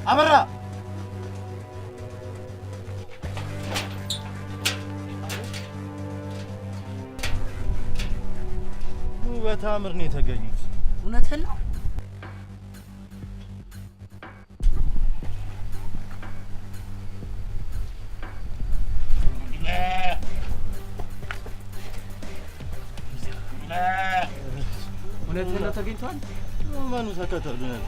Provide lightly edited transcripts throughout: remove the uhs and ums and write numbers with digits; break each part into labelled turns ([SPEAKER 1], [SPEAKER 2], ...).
[SPEAKER 1] አበራ በታምር ነው የተገኙት።
[SPEAKER 2] እውነትህን ነው? እውነትህን ነው ተገኝቷል?
[SPEAKER 1] ማኑ ተከተሉን።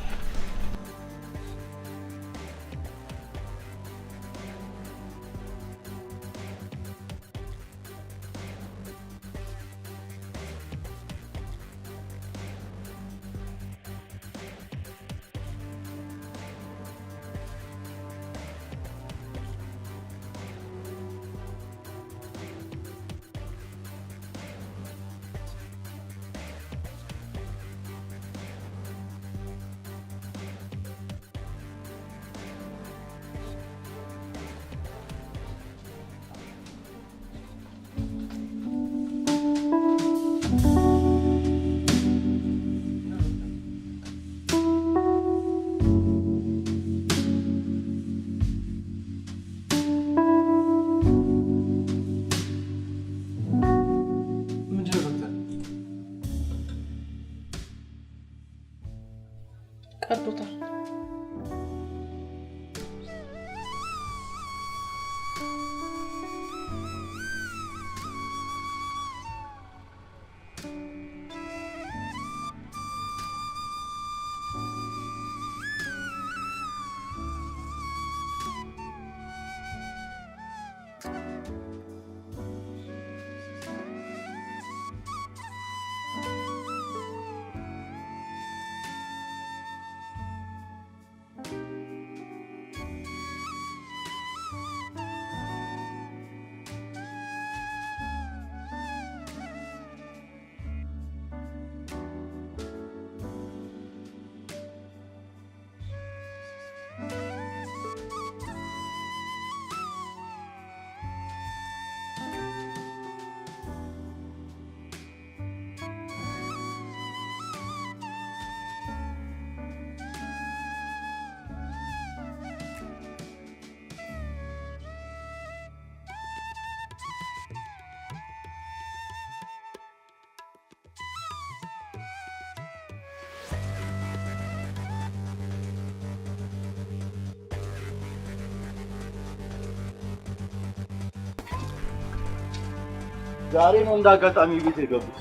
[SPEAKER 2] ቀርቶታል።
[SPEAKER 1] ዛሬ ነው እንዳጋጣሚ ቤት የገቡት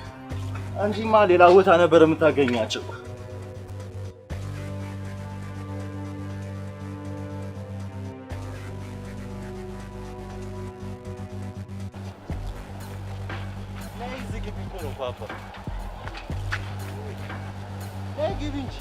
[SPEAKER 1] እንጂማ ሌላ ቦታ ነበር የምታገኛቸው። ነይ እዚህ ግቢ እኮ ነው ፓፓ። ነይ ግቢ እንጂ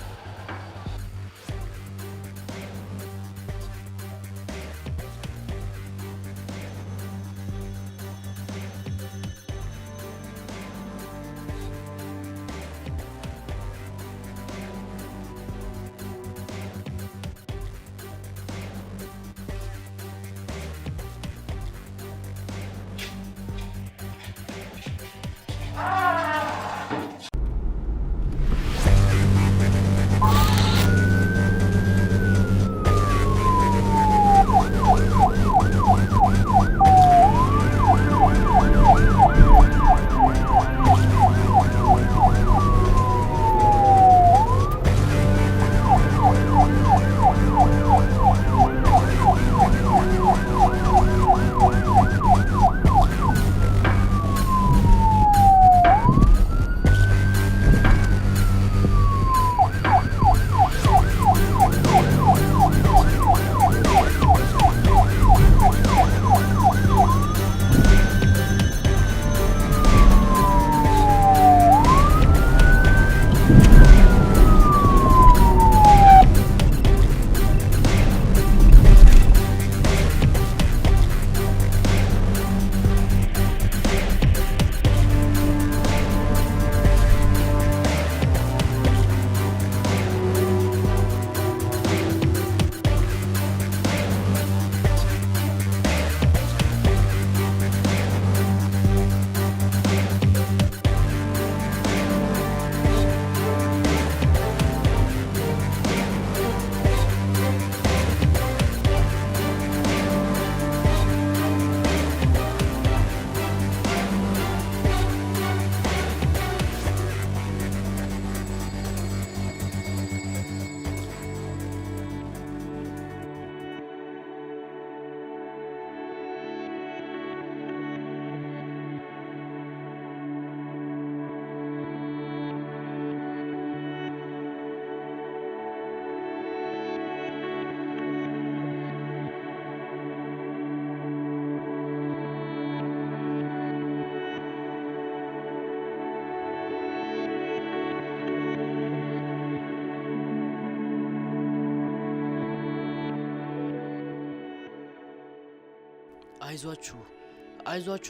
[SPEAKER 3] አይዟችሁ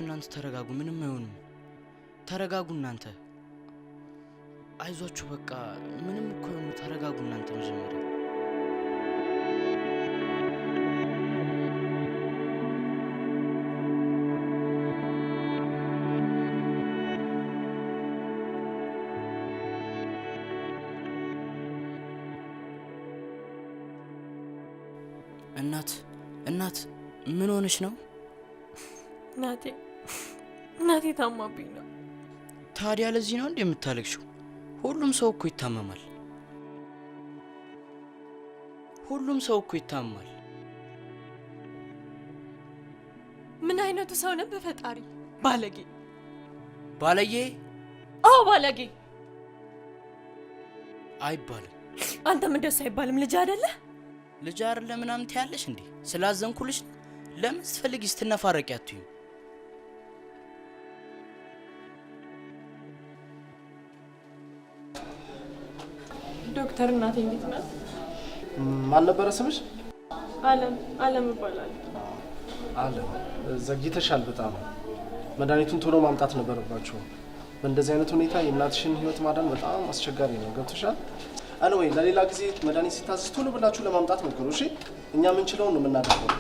[SPEAKER 3] እናንተ ተረጋጉ ምንም አይሆንም ተረጋጉ እናንተ አይዟችሁ በቃ ምንም እኮ ነው ተረጋጉ እናንተ መጀመሪያ እናት ምን ሆነሽ ነው
[SPEAKER 4] እናቴ ታማብኝ ነው
[SPEAKER 3] ታዲያ ለዚህ ነው እንዴ የምታለቅሽው ሁሉም ሰው እኮ ይታመማል
[SPEAKER 4] ምን አይነቱ ሰው ነው በፈጣሪ ባለጌ አዎ ባለጌ
[SPEAKER 3] አይባልም
[SPEAKER 4] አንተም እንደሱ አይባልም ልጅ አይደለ
[SPEAKER 3] ምናምን ትያለሽ እንዴ ስላዘንኩልሽ ለምን ስትፈልጊ ስትነፋረቂ አትዩ
[SPEAKER 4] ዶክተር እናቴ እንዴት ናት
[SPEAKER 5] ማን ነበር ስምሽ
[SPEAKER 4] አለም ይባላል
[SPEAKER 5] አለም ዘግይተሻል በጣም መድኃኒቱን ቶሎ ማምጣት ነበረባችሁ በእንደዚህ አይነት ሁኔታ የእናትሽን ህይወት ማዳን በጣም አስቸጋሪ ነው ገብቶሻል አንወይ ለሌላ ጊዜ መድኃኒት ሲታዘዝ ቶሎ ብላችሁ ለማምጣት ሞክሩ እሺ እኛ ምን ችለው ነው የምናደርገው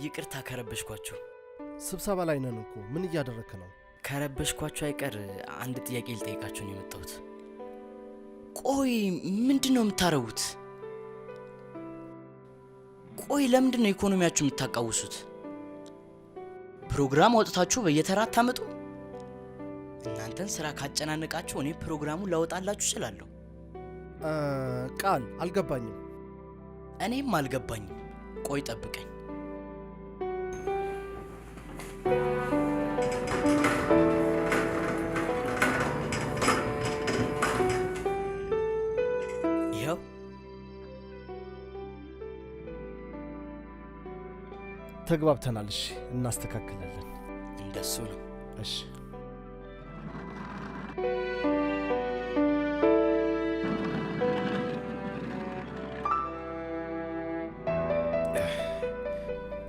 [SPEAKER 3] ይቅርታ ከረበሽኳችሁ
[SPEAKER 5] ስብሰባ ላይ ነን እኮ ምን እያደረክ ነው
[SPEAKER 3] ከረበሽኳችሁ አይቀር አንድ ጥያቄ ልጠይቃችሁ ነው የመጣሁት ቆይ ምንድነው የምታረጉት ቆይ ለምንድነው ኢኮኖሚያችሁ የምታቃውሱት ፕሮግራም አውጥታችሁ በየተራ ታመጡ እናንተን ስራ ካጨናነቃችሁ እኔ ፕሮግራሙን ላወጣላችሁ እችላለሁ
[SPEAKER 5] ቃል አልገባኝም
[SPEAKER 3] እኔም አልገባኝም ቆይ ጠብቀኝ
[SPEAKER 5] ተግባብተናል። እሺ እናስተካክላለን።
[SPEAKER 3] እንደሱ ነው።
[SPEAKER 5] እሺ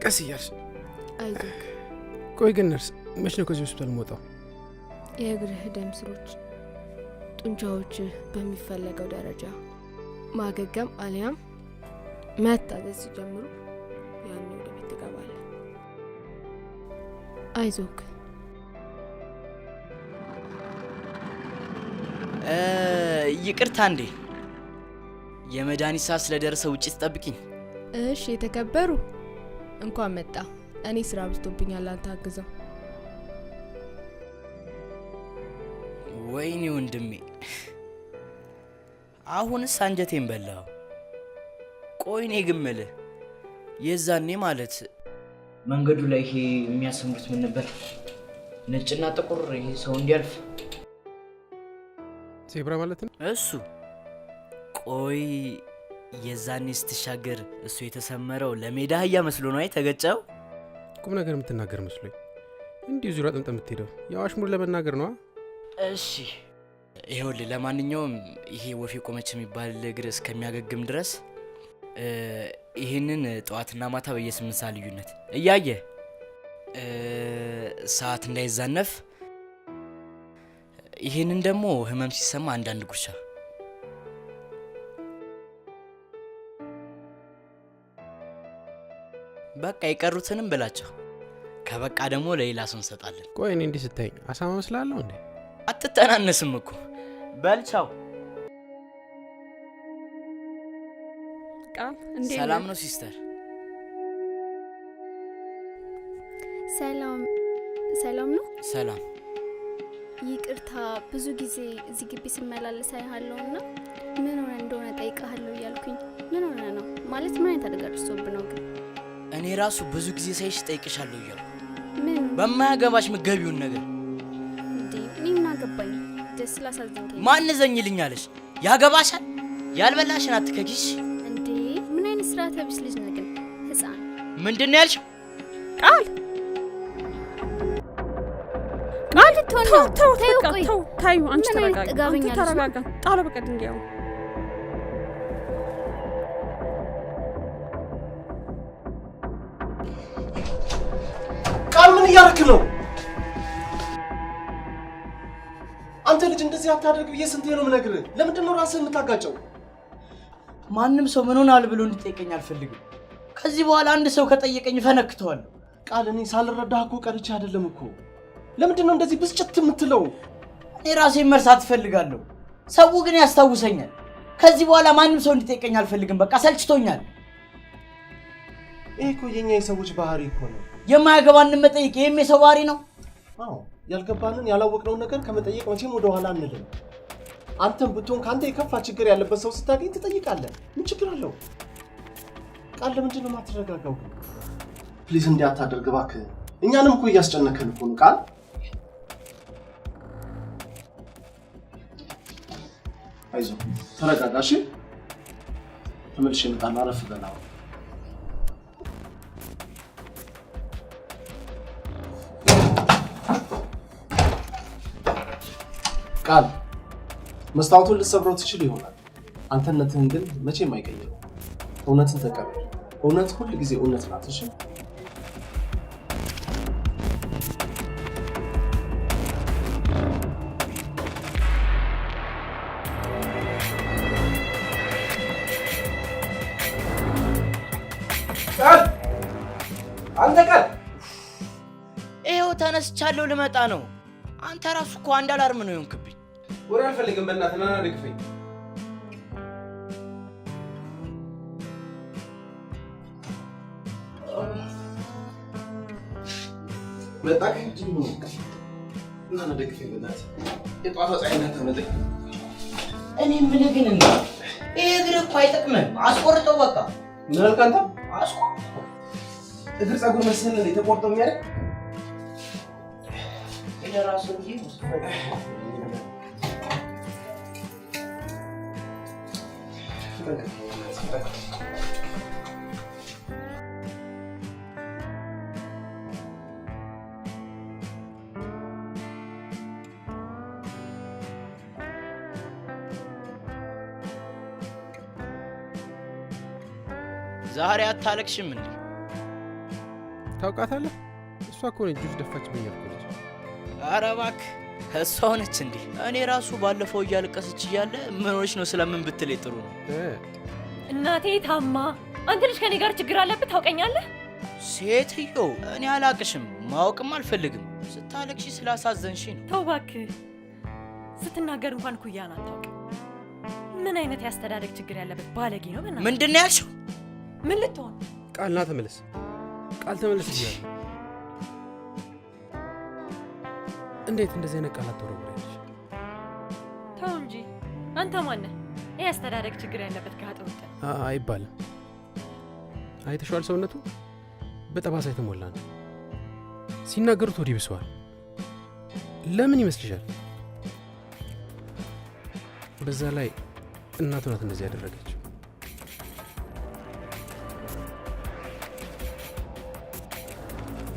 [SPEAKER 6] ቀስ እያልሽ
[SPEAKER 7] አይዞህ።
[SPEAKER 6] ቆይ ግን ነርስ መች ነው ከዚህ ሆስፒታል የምወጣው?
[SPEAKER 7] የእግርህ ደም ስሮች፣ ጡንቻዎች በሚፈለገው ደረጃ ማገገም አሊያም መታዘዝ ሲጀምሩ ያኔ ወደ ቤት ትገባለህ። አይዞህ።
[SPEAKER 3] ይቅርታ እንዴ የመድኃኒት ሰዓት ስለደረሰ ውጪ ትጠብቂኝ።
[SPEAKER 7] እሺ የተከበሩ እንኳን መጣ። እኔ ስራ ብዝቶብኛል፣ አንተ አግዘው።
[SPEAKER 3] ወይኔ ወንድሜ አሁንስ አንጀቴን በላው። ቆይ እኔ ግን የምልህ የዛኔ ማለት መንገዱ ላይ ይሄ የሚያሰምሩት ምን ነበር? ነጭና ጥቁር ይሄ ሰው እንዲያልፍ
[SPEAKER 6] ዜብራ ማለት ነው
[SPEAKER 3] እሱ። ቆይ የዛኔ ስትሻገር እሱ የተሰመረው ለሜዳ አህያ መስሎ ነው የተገጨው?
[SPEAKER 6] ቁም ነገር የምትናገር መስሎኝ እንዲሁ ዙሪያ ጥምጥም የምትሄደው ያው አሽሙር ለመናገር ነው።
[SPEAKER 3] እሺ ይኸውልህ፣ ለማንኛውም ይሄ ወፍ የቆመች የሚባል እግር እስከሚያገግም ድረስ ይህንን ጠዋትና ማታ በየ8 ሰዓት ልዩነት እያየ ሰዓት እንዳይዛነፍ፣ ይህንን ደግሞ ህመም ሲሰማ አንዳንድ ጉርሻ። በቃ የቀሩትንም ብላቸው። ከበቃ ደግሞ ለሌላ ሰው እንሰጣለን።
[SPEAKER 6] ቆይ እኔ እንዲህ ስታይኝ አሳማ መስላለሁ እንዴ?
[SPEAKER 3] አትተናነስም እኮ። በልቻው ሰላም ነው ሲስተር?
[SPEAKER 8] ሰላም ነው።
[SPEAKER 3] ሰላም።
[SPEAKER 8] ይቅርታ ብዙ ጊዜ እዚህ ግቢ ስመላለስ አይሃለሁና ምን ሆነ እንደሆነ ጠይቃለሁ እያልኩኝ። ምን ሆነ ነው ማለት ምን አይነት አደጋ ደርሶብህ ነው? ግን
[SPEAKER 3] እኔ ራሱ ብዙ ጊዜ ሳይሽ ጠይቅሻለሁ እያልኩ
[SPEAKER 8] ምን
[SPEAKER 3] በማያገባሽ ምገቢውን ነገር
[SPEAKER 8] እንዴ? እኔ ምን አገባኝ? ደስ ላሳዝንከኝ።
[SPEAKER 3] ማን ዘኝልኛለሽ? ያገባሻል። ያልበላሽን አትከኪሽ።
[SPEAKER 8] እንዴ ምን አይነት ስርዓተ ቢስ ልጅ ነህ ግን ህፃን።
[SPEAKER 3] ምንድነው ያልሽው?
[SPEAKER 7] ቃል
[SPEAKER 8] ልትሆን ነው።
[SPEAKER 7] ታዩ አንቺ ተረጋጋ።
[SPEAKER 8] ጥጋበኛ ልጅ
[SPEAKER 7] ተረጋጋ። ጣለ በቃ ድንጋዩ
[SPEAKER 5] ቃል ምን እያደረክ ነው? አንተ ልጅ እንደዚህ አታደርግ ብዬ ስንቴ ነው የምነግርህ? ለምንድን ነው ራስህን የምታጋጨው?
[SPEAKER 3] ማንም ሰው ምን ሆናል ብሎ እንዲጠይቀኝ አልፈልግም። ከዚህ በኋላ አንድ ሰው ከጠየቀኝ ፈነክተዋለሁ።
[SPEAKER 5] ቃል እኔ ሳልረዳህ እኮ ቀርቼ አይደለም እኮ። ለምንድን ነው እንደዚህ ብስጭት የምትለው?
[SPEAKER 3] እኔ ራሴን መርሳት እፈልጋለሁ። ሰው ግን ያስታውሰኛል። ከዚህ በኋላ ማንም ሰው እንዲጠይቀኝ አልፈልግም። በቃ ሰልችቶኛል።
[SPEAKER 5] ይሄ እኮ የኛ የሰዎች ባህሪ እኮ ነው።
[SPEAKER 3] የማያገባንን መጠየቅ ይሄም የሰው ባህሪ ነው።
[SPEAKER 5] አዎ ያልገባንን ያላወቅነውን ነገር ከመጠየቅ መቼም ወደ ኋላ አንልም። አንተም ብትሆን ካንተ የከፋ ችግር ያለበት ሰው ስታገኝ ትጠይቃለህ። ምን ችግር አለው? ቃል ለምንድን ነው የማትረጋጋው? ፕሊዝ እንዲህ አታደርግ እባክህ። እኛንም እኮ እያስጨነከን እኮ ነው። ቃል አይዞህ ተረጋጋ እሺ። ተመልሼ እመጣለሁ። አረፍ በል አሁን። ቃል መስታወቱን ልትሰብረው ትችል ይሆናል። አንተነትህን ግን መቼም አይቀይረው። እውነትን ተቀበል። እውነት ሁል ጊዜ እውነት ናት። እሺ ቃል አንተ ቃል
[SPEAKER 3] ይኸው ተነስቻለሁ፣ ልመጣ ነው። አንተ ራሱ እኮ አንድ አላርም ነው የሆንክብኝ።
[SPEAKER 6] ወሬ አልፈልግም። በእናትህ ና ደግፈኝ።
[SPEAKER 5] መጣክ እና ደግፈኝ በእናትህ። የጧቷ ፀሐይነት ተመለክ።
[SPEAKER 3] እኔ ምን ግን እንዴ ይሄ እግር እኮ አይጠቅምም። አስቆርጠው በቃ።
[SPEAKER 5] ምን አልክ አንተ?
[SPEAKER 3] አስቆርጠው።
[SPEAKER 5] እግር ፀጉር መሰለህ እንዴ ተቆርጦ የሚያደርግ?
[SPEAKER 3] ይሄ ራሱ እንጂ ዛሬ አታለቅሽም እንዴ?
[SPEAKER 6] ታውቃታለህ? እሷ እኮ ነች ጁስ ደፋችብኝ ያልኩት።
[SPEAKER 3] ኧረ እባክህ እሷ ሆነች እንዴ? እኔ ራሱ ባለፈው እያለቀሰች እያለ ምን ሆነች ነው ስለምን ብትለኝ ጥሩ ነው።
[SPEAKER 4] እናቴ ታማ፣ አንተ ልጅ ከኔ ጋር ችግር አለብህ ታውቀኛለህ?
[SPEAKER 3] ሴትዮ እኔ አላቅሽም፣ ማወቅም አልፈልግም። ስታለቅሺ ስላሳዘንሽ ነው።
[SPEAKER 4] ተው እባክህ፣ ስትናገር እንኳን ኩያን አታውቅም። ምን አይነት ያስተዳደግ ችግር ያለበት ባለጌ ነው። በእናትህ
[SPEAKER 3] ምንድን ነው ያልሽው?
[SPEAKER 4] ምን ልትሆን?
[SPEAKER 6] ቃል ና ተመለስ፣ ቃል ተመለስ ይላል። እንዴት እንደዚህ አይነት ቃል አትወረውሪያለሽ?
[SPEAKER 4] ተው እንጂ አንተ ማነህ? ይህ ያስተዳደግ ችግር ያለበት ጋር ተውጣ
[SPEAKER 6] አይባልም። አይተሽዋል? ሰውነቱ በጠባሳ የተሞላ ነው። ሲናገሩት ወዲህ ብሰዋል። ለምን ይመስልሻል? በዛ ላይ እናቱ ናት እንደዚህ ያደረገች።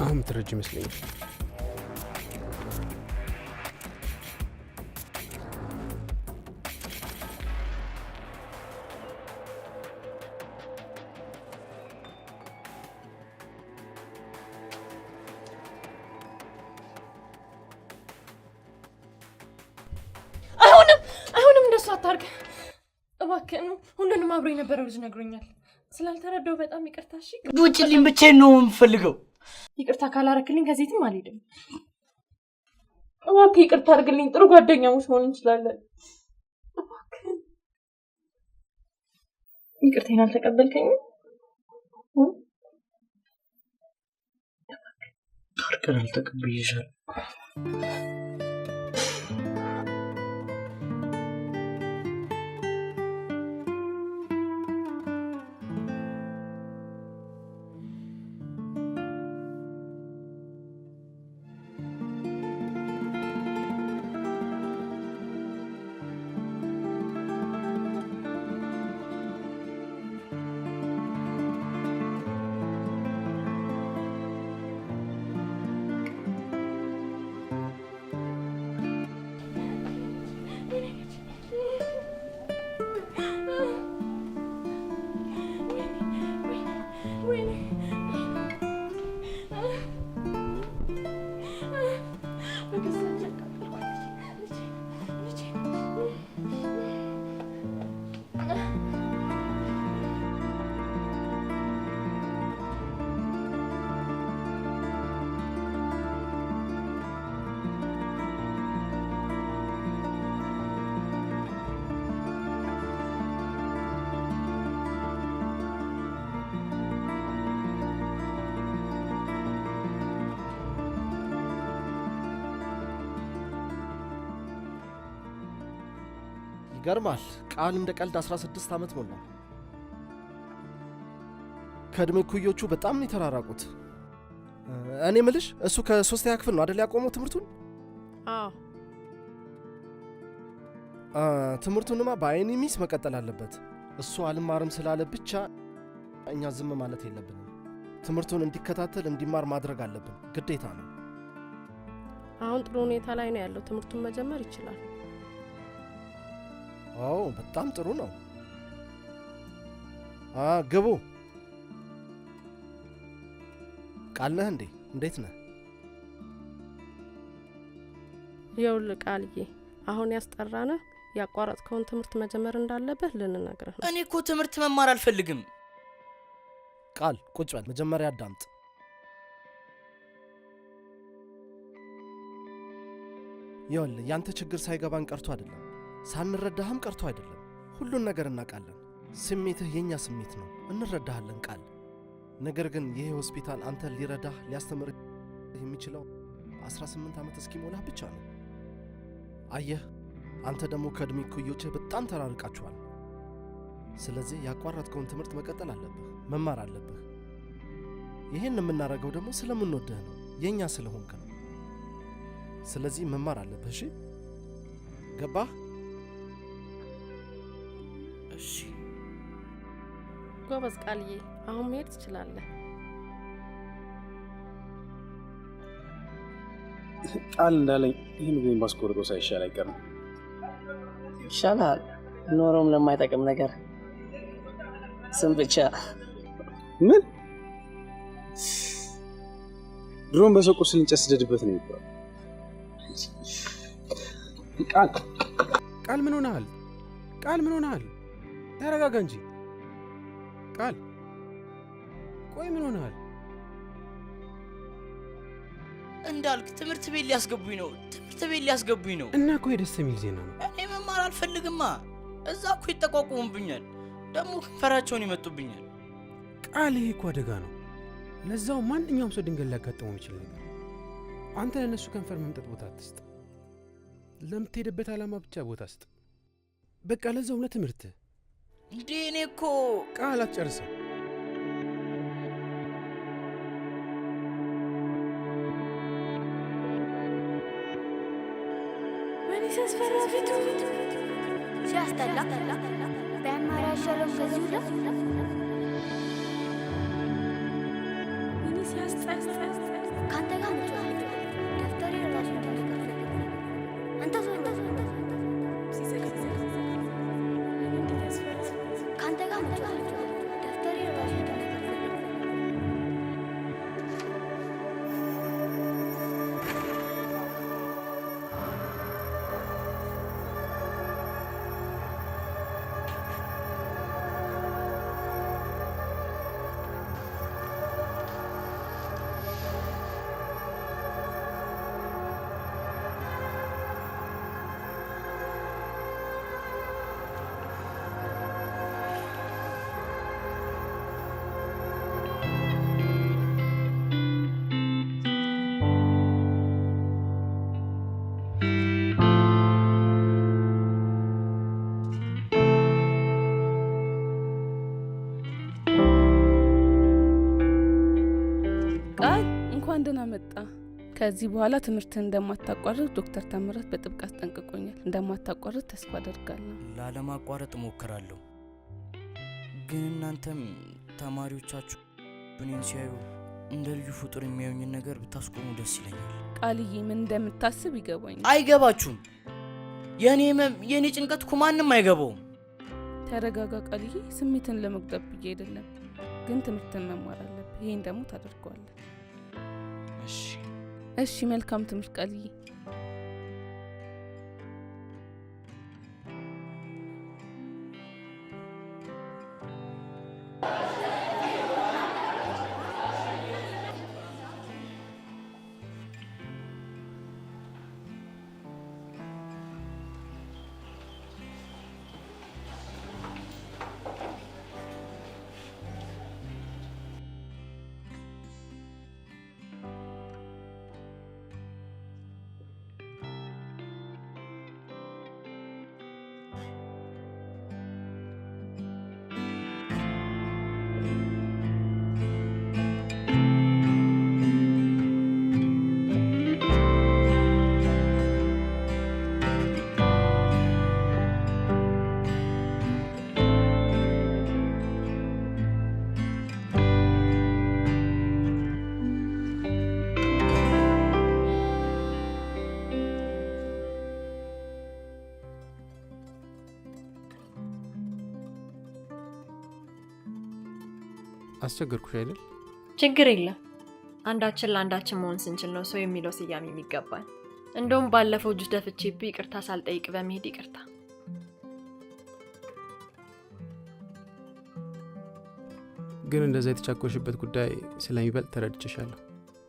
[SPEAKER 6] አሁን ምትረጅ ይመስለኛል።
[SPEAKER 4] አይሆንም፣ እንደሱ አታርግ እባክህ። ሁሉንም አብሮ የነበረው ልጅ ነግሮኛል። ስላልተረዳው በጣም ይቅርታ። እሺ
[SPEAKER 3] ውጭልኝ፣ ብቻዬን ነው የምፈልገው።
[SPEAKER 4] ይቅርታ ካላረክልኝ ከዚህም አልሄድም። እባክህ ይቅርታ አድርግልኝ። ጥሩ ጓደኛሞች መሆን እንችላለን። እባክህ ይቅርታዬን አልተቀበልከኝም?
[SPEAKER 3] ታርቀን አልተቀበይሻል።
[SPEAKER 5] ይገርማል። ቃል እንደ ቀልድ 16 ዓመት ሞላው። ከእድሜ ኩዮቹ በጣም ነው የተራራቁት። እኔ ምልሽ እሱ ከ3ኛ ክፍል ነው አይደል ያቆመው ትምህርቱን?
[SPEAKER 7] አዎ።
[SPEAKER 5] ትምህርቱንማ በአይኒ ሚስ መቀጠል አለበት። እሱ አልማርም ስላለ ብቻ እኛ ዝም ማለት የለብንም። ትምህርቱን እንዲከታተል እንዲማር ማድረግ አለብን፣ ግዴታ ነው።
[SPEAKER 7] አሁን ጥሩ ሁኔታ ላይ ነው ያለው። ትምህርቱን መጀመር ይችላል።
[SPEAKER 5] አዎ በጣም ጥሩ ነው። ግቡ። ቃል ነህ እንዴ? እንዴት ነህ?
[SPEAKER 7] ይኸውልህ ቃልዬ፣ አሁን ያስጠራንህ ያቋረጥከውን ትምህርት መጀመር እንዳለብህ ልንነግርህ ነው።
[SPEAKER 3] እኔ እኮ ትምህርት መማር አልፈልግም።
[SPEAKER 5] ቃል ቁጭ በል፣ መጀመሪያ አዳምጥ። ይኸውልህ ያንተ ችግር ሳይገባን ቀርቶ አይደለም፣ ሳንረዳህም ቀርቶ አይደለም። ሁሉን ነገር እናውቃለን። ስሜትህ የኛ ስሜት ነው፣ እንረዳሃለን ቃል። ነገር ግን ይሄ ሆስፒታል አንተ ሊረዳህ ሊያስተምርህ የሚችለው 18 ዓመት እስኪሞላህ ብቻ ነው። አየህ፣ አንተ ደግሞ ከእድሜ እኩዮችህ በጣም ተራርቃችኋል። ስለዚህ ያቋረጥከውን ትምህርት መቀጠል አለብህ፣ መማር አለብህ። ይህን የምናደርገው ደግሞ ስለምንወድህ ነው፣ የኛ ስለሆንክ ነው። ስለዚህ መማር አለብህ። እሺ ገባህ?
[SPEAKER 3] እሺ
[SPEAKER 7] ጎበዝ ቃልዬ፣ አሁን መሄድ ትችላለህ።
[SPEAKER 6] ቃል እንዳለኝ ይህን ግን ባስቆርጦ ሳይሻል አይቀርም።
[SPEAKER 9] ይሻላል። ኖሮም ለማይጠቅም ነገር ስም ብቻ። ምን ድሮን በሰው ቁስል እንጨት ስደድበት ነው ይባላል።
[SPEAKER 6] ቃል ምን ሆነሃል? ቃል ምን ሆነሃል? ተረጋጋ እንጂ ቃል። ቆይ ምን ሆነሃል?
[SPEAKER 3] እንዳልክ ትምህርት ቤት ሊያስገቡኝ ነው። ትምህርት ቤት ሊያስገቡኝ ነው።
[SPEAKER 6] እና እኮ ደስ የሚል ዜና ነው።
[SPEAKER 3] እኔ መማር አልፈልግማ። እዛ እኮ ይጠቋቁሙብኛል፣ ደግሞ ከንፈራቸውን ይመጡብኛል።
[SPEAKER 6] ቃል ይሄ እኮ አደጋ ነው። ለዛው ማንኛውም ሰው ድንገት ሊያጋጥመው የሚችል ነገር። አንተ ለነሱ ከንፈር መምጠጥ ቦታ አትስጥ። ለምትሄድበት ዓላማ ብቻ ቦታ ስጥ። በቃ ለዛው ለትምህርት
[SPEAKER 3] እንዴ። እኔ እኮ
[SPEAKER 6] ቃል አትጨርሰው።
[SPEAKER 8] ምን ሲያስፈራ ፊቱ ሲያስጠላ በአማራ ሸለው ከዚህ ሁሉ ምን ሲያስጠላ ካንተ ጋር ነው ደፍተሬ ራሱ አንተ ሰው ካንተ ጋር ነው ደፍተሬ ራሱ
[SPEAKER 7] ደህና መጣ። ከዚህ በኋላ ትምህርትህን እንደማታቋርጥ ዶክተር ታምራት በጥብቅ አስጠንቅቆኛል። እንደማታቋርጥ ተስፋ አደርጋለሁ።
[SPEAKER 3] ላለማቋረጥ እሞክራለሁ። ግን እናንተም ተማሪዎቻችሁ እኔን ሲያዩ እንደ ልዩ ፍጡር የሚያዩኝን ነገር ብታስቆሙ ደስ ይለኛል።
[SPEAKER 7] ቃልዬ ምን እንደምታስብ ይገባኛል።
[SPEAKER 3] አይገባችሁም። የኔ ጭንቀት እኮ ማንም አይገባውም።
[SPEAKER 7] ተረጋጋ ቃልዬ። ስሜትን ለመጉዳት ብዬ አይደለም፣ ግን ትምህርትን መማር አለብህ። ይሄን ደግሞ ታደርገዋለህ። እሺ፣ መልካም ትምህርት ቃልዬ።
[SPEAKER 6] አስቸገርኩሽ አይደል?
[SPEAKER 4] ችግር የለም። አንዳችን ለአንዳችን መሆን ስንችል ነው ሰው የሚለው ስያሜ የሚገባል። እንደውም ባለፈው ጁስ ደፍቼብህ ይቅርታ ሳልጠይቅ በመሄድ ይቅርታ።
[SPEAKER 6] ግን እንደዛ የተቻኮሽበት ጉዳይ ስለሚበልጥ ተረድቼሻለሁ።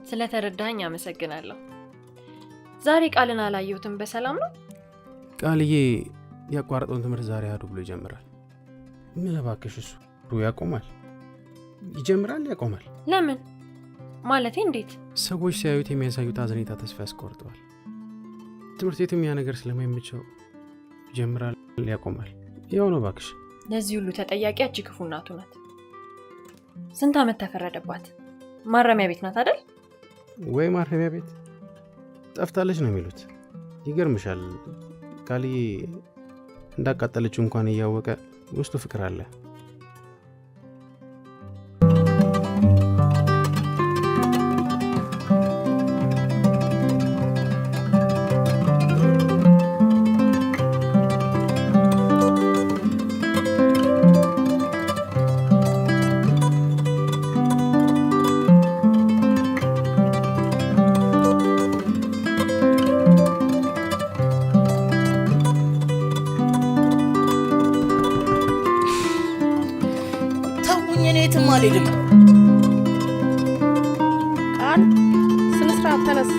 [SPEAKER 4] ስለተረዳኸኝ አመሰግናለሁ። ዛሬ ቃልን አላየሁትም። በሰላም ነው?
[SPEAKER 6] ቃልዬ ያቋረጠውን ትምህርት ዛሬ አዱ ብሎ ይጀምራል። ምን እባክሽ፣ እሱ ያቆማል? ይጀምራል? ያቆማል?
[SPEAKER 4] ለምን ማለቴ? እንዴት?
[SPEAKER 6] ሰዎች ሲያዩት የሚያሳዩት አዘኔታ ተስፋ ያስቆርጠዋል። ትምህርት ቤቱም ያ ነገር ስለማይመቸው ይጀምራል፣ ያቆማል። ያው ነው እባክሽ።
[SPEAKER 4] ለዚህ ሁሉ ተጠያቂ አንቺ ክፉ እናቱ ናት። ስንት ዓመት ተፈረደባት? ማረሚያ ቤት ናት አይደል?
[SPEAKER 6] ወይ ማረሚያ ቤት ጠፍታለች ነው የሚሉት። ይገርምሻል፣ ቃልዬ እንዳቃጠለችው እንኳን እያወቀ ውስጡ ፍቅር አለ።
[SPEAKER 3] አልሄድም።
[SPEAKER 7] ቃል ስነ ስርዓት ተነስ።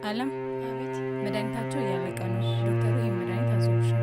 [SPEAKER 7] አለም መድኃኒታቸው እያለቀ ነው። ዶክተሩ ይህ መድኃኒት አዘውሻል።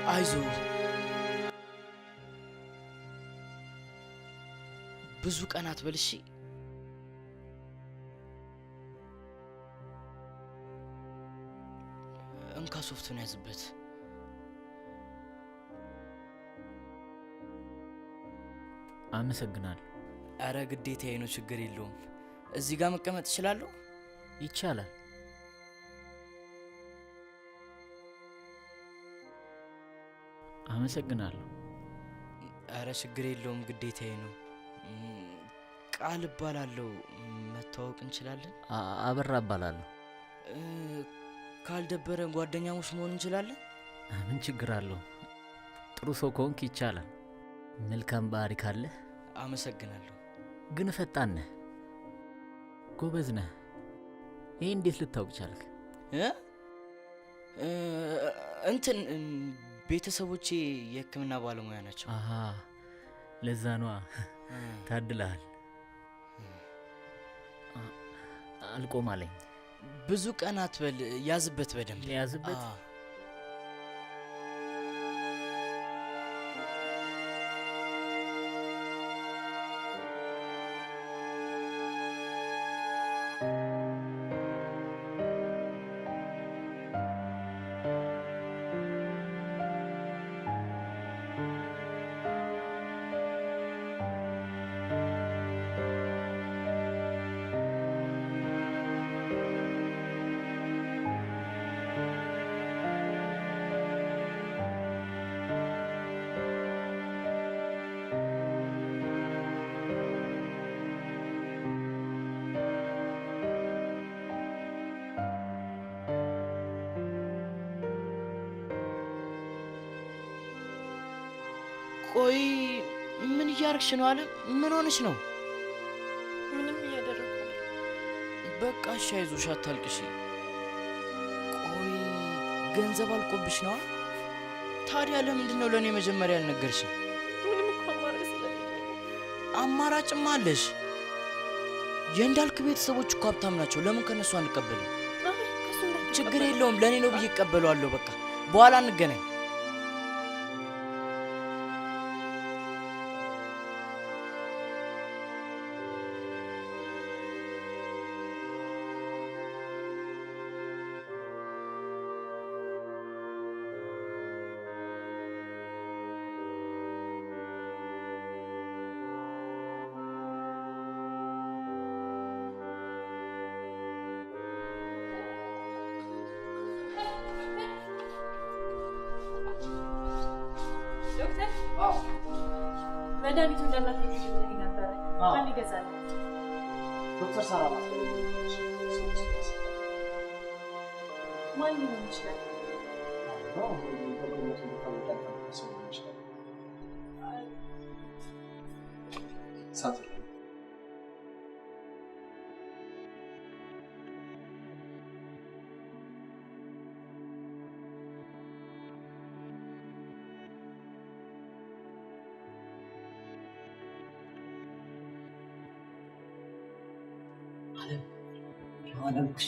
[SPEAKER 3] አይዞ ብዙ ቀናት በልሺ እንካ ሶፍቱን ያዝበት።
[SPEAKER 10] አመሰግናለሁ።
[SPEAKER 3] አረ ግዴታዬ ነው፣ ችግር የለውም። እዚህ ጋር መቀመጥ እችላለሁ?
[SPEAKER 10] ይቻላል። አመሰግናለሁ።
[SPEAKER 3] አረ ችግር የለውም፣ ግዴታዬ ነው። ቃል እባላለሁ። መተዋወቅ እንችላለን?
[SPEAKER 10] አበራ እባላለሁ።
[SPEAKER 3] ካልደበረን ጓደኛሞች መሆን እንችላለን?
[SPEAKER 10] ምን ችግር አለው? ጥሩ ሰው ከሆንክ ይቻላል። መልካም ባህሪ ካለህ።
[SPEAKER 3] አመሰግናለሁ።
[SPEAKER 10] ግን ፈጣን ነህ፣ ጎበዝ ነህ። ይሄ እንዴት ልታውቅ ቻልክ?
[SPEAKER 3] እንትን ቤተሰቦቼ የሕክምና ባለሙያ ናቸው።
[SPEAKER 10] አሃ ለዛ ነዋ። ታድለሃል። አልቆም አለኝ።
[SPEAKER 3] ብዙ ቀን አትበል፣ ያዝበት፣ በደንብ
[SPEAKER 10] ያዝበት።
[SPEAKER 3] ቆይ ምን እያርክሽ ነው? አለ ምን ሆነሽ ነው?
[SPEAKER 4] ምንም እያደረኩ ነው።
[SPEAKER 3] በቃ እሺ፣ አይዞሽ፣ አታልቅሽ። ቆይ ገንዘብ አልቆብሽ ነው? ታዲያ ለምንድን ነው ለእኔ መጀመሪያ ያልነገርሽኝ?
[SPEAKER 4] ምንም እኮ አማራጭ ስለሌለኝ።
[SPEAKER 3] አማራጭማ አለሽ። የእንዳልክ ቤተሰቦች እኮ ሀብታም ናቸው። ለምን ከነሱ አንቀበልም? ችግር የለውም ለኔ ነው ብዬ እቀበለዋለሁ። በቃ በኋላ እንገናኝ።
[SPEAKER 4] መድኃኒቱ እንደናንተ ይችላል ነበር ማን ይገዛል?
[SPEAKER 5] ዶክተር ሳራ ማለት
[SPEAKER 4] ማን ሊሆን ይችላል?
[SPEAKER 5] ሳት
[SPEAKER 3] አለምሽ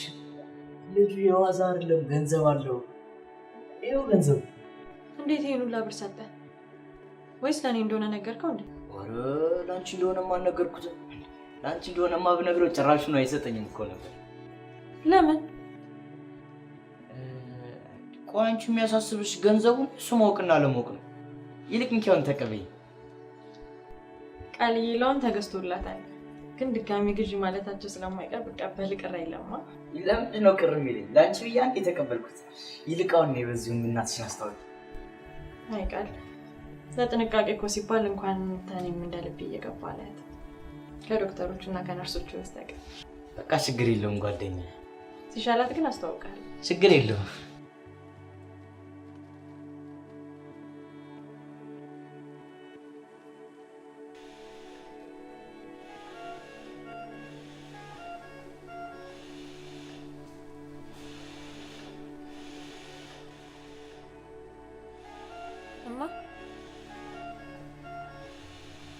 [SPEAKER 3] ልጁ የዋዛ አይደለም፣ ገንዘብ አለው። ይኸው ገንዘብ።
[SPEAKER 4] እንዴት ይሄን ሁላ ብር ሰጠ? ወይስ ለኔ እንደሆነ ነገርከው እንዴ?
[SPEAKER 3] ኧረ ላንቺ እንደሆነማ አልነገርኩትም። ላንቺ እንደሆነማ ብነግረው ጭራሽ ነው አይሰጠኝም እኮ ነበር።
[SPEAKER 4] ለምን?
[SPEAKER 3] ቆይ አንቺ የሚያሳስብሽ ገንዘቡን እሱ ማወቅና አለማወቅ ነው። ይልቅ እንኪያውን ተቀበይ።
[SPEAKER 4] ቃልዬ ለውን ተገዝቶላታል፣ ግን ድጋሚ ግዢ ማለታቸው ስለማይቀር ብቀበል ቅር አይለማ።
[SPEAKER 3] ለምንድን ነው ቅር የሚለኝ? ለአንቺ ብዬ አንዴ የተቀበልኩት። ይልቃውን ነው በዚሁ እናትሽን አስታውቂ።
[SPEAKER 4] አይ ቃል ለጥንቃቄ እኮ ሲባል እንኳን ተኔም እንደልብ እየገባ አላት ከዶክተሮቹ እና ከነርሶቹ በስተቀር።
[SPEAKER 3] በቃ ችግር የለውም ጓደኛ።
[SPEAKER 4] ሲሻላት ግን አስተዋውቃለሁ።
[SPEAKER 3] ችግር የለውም።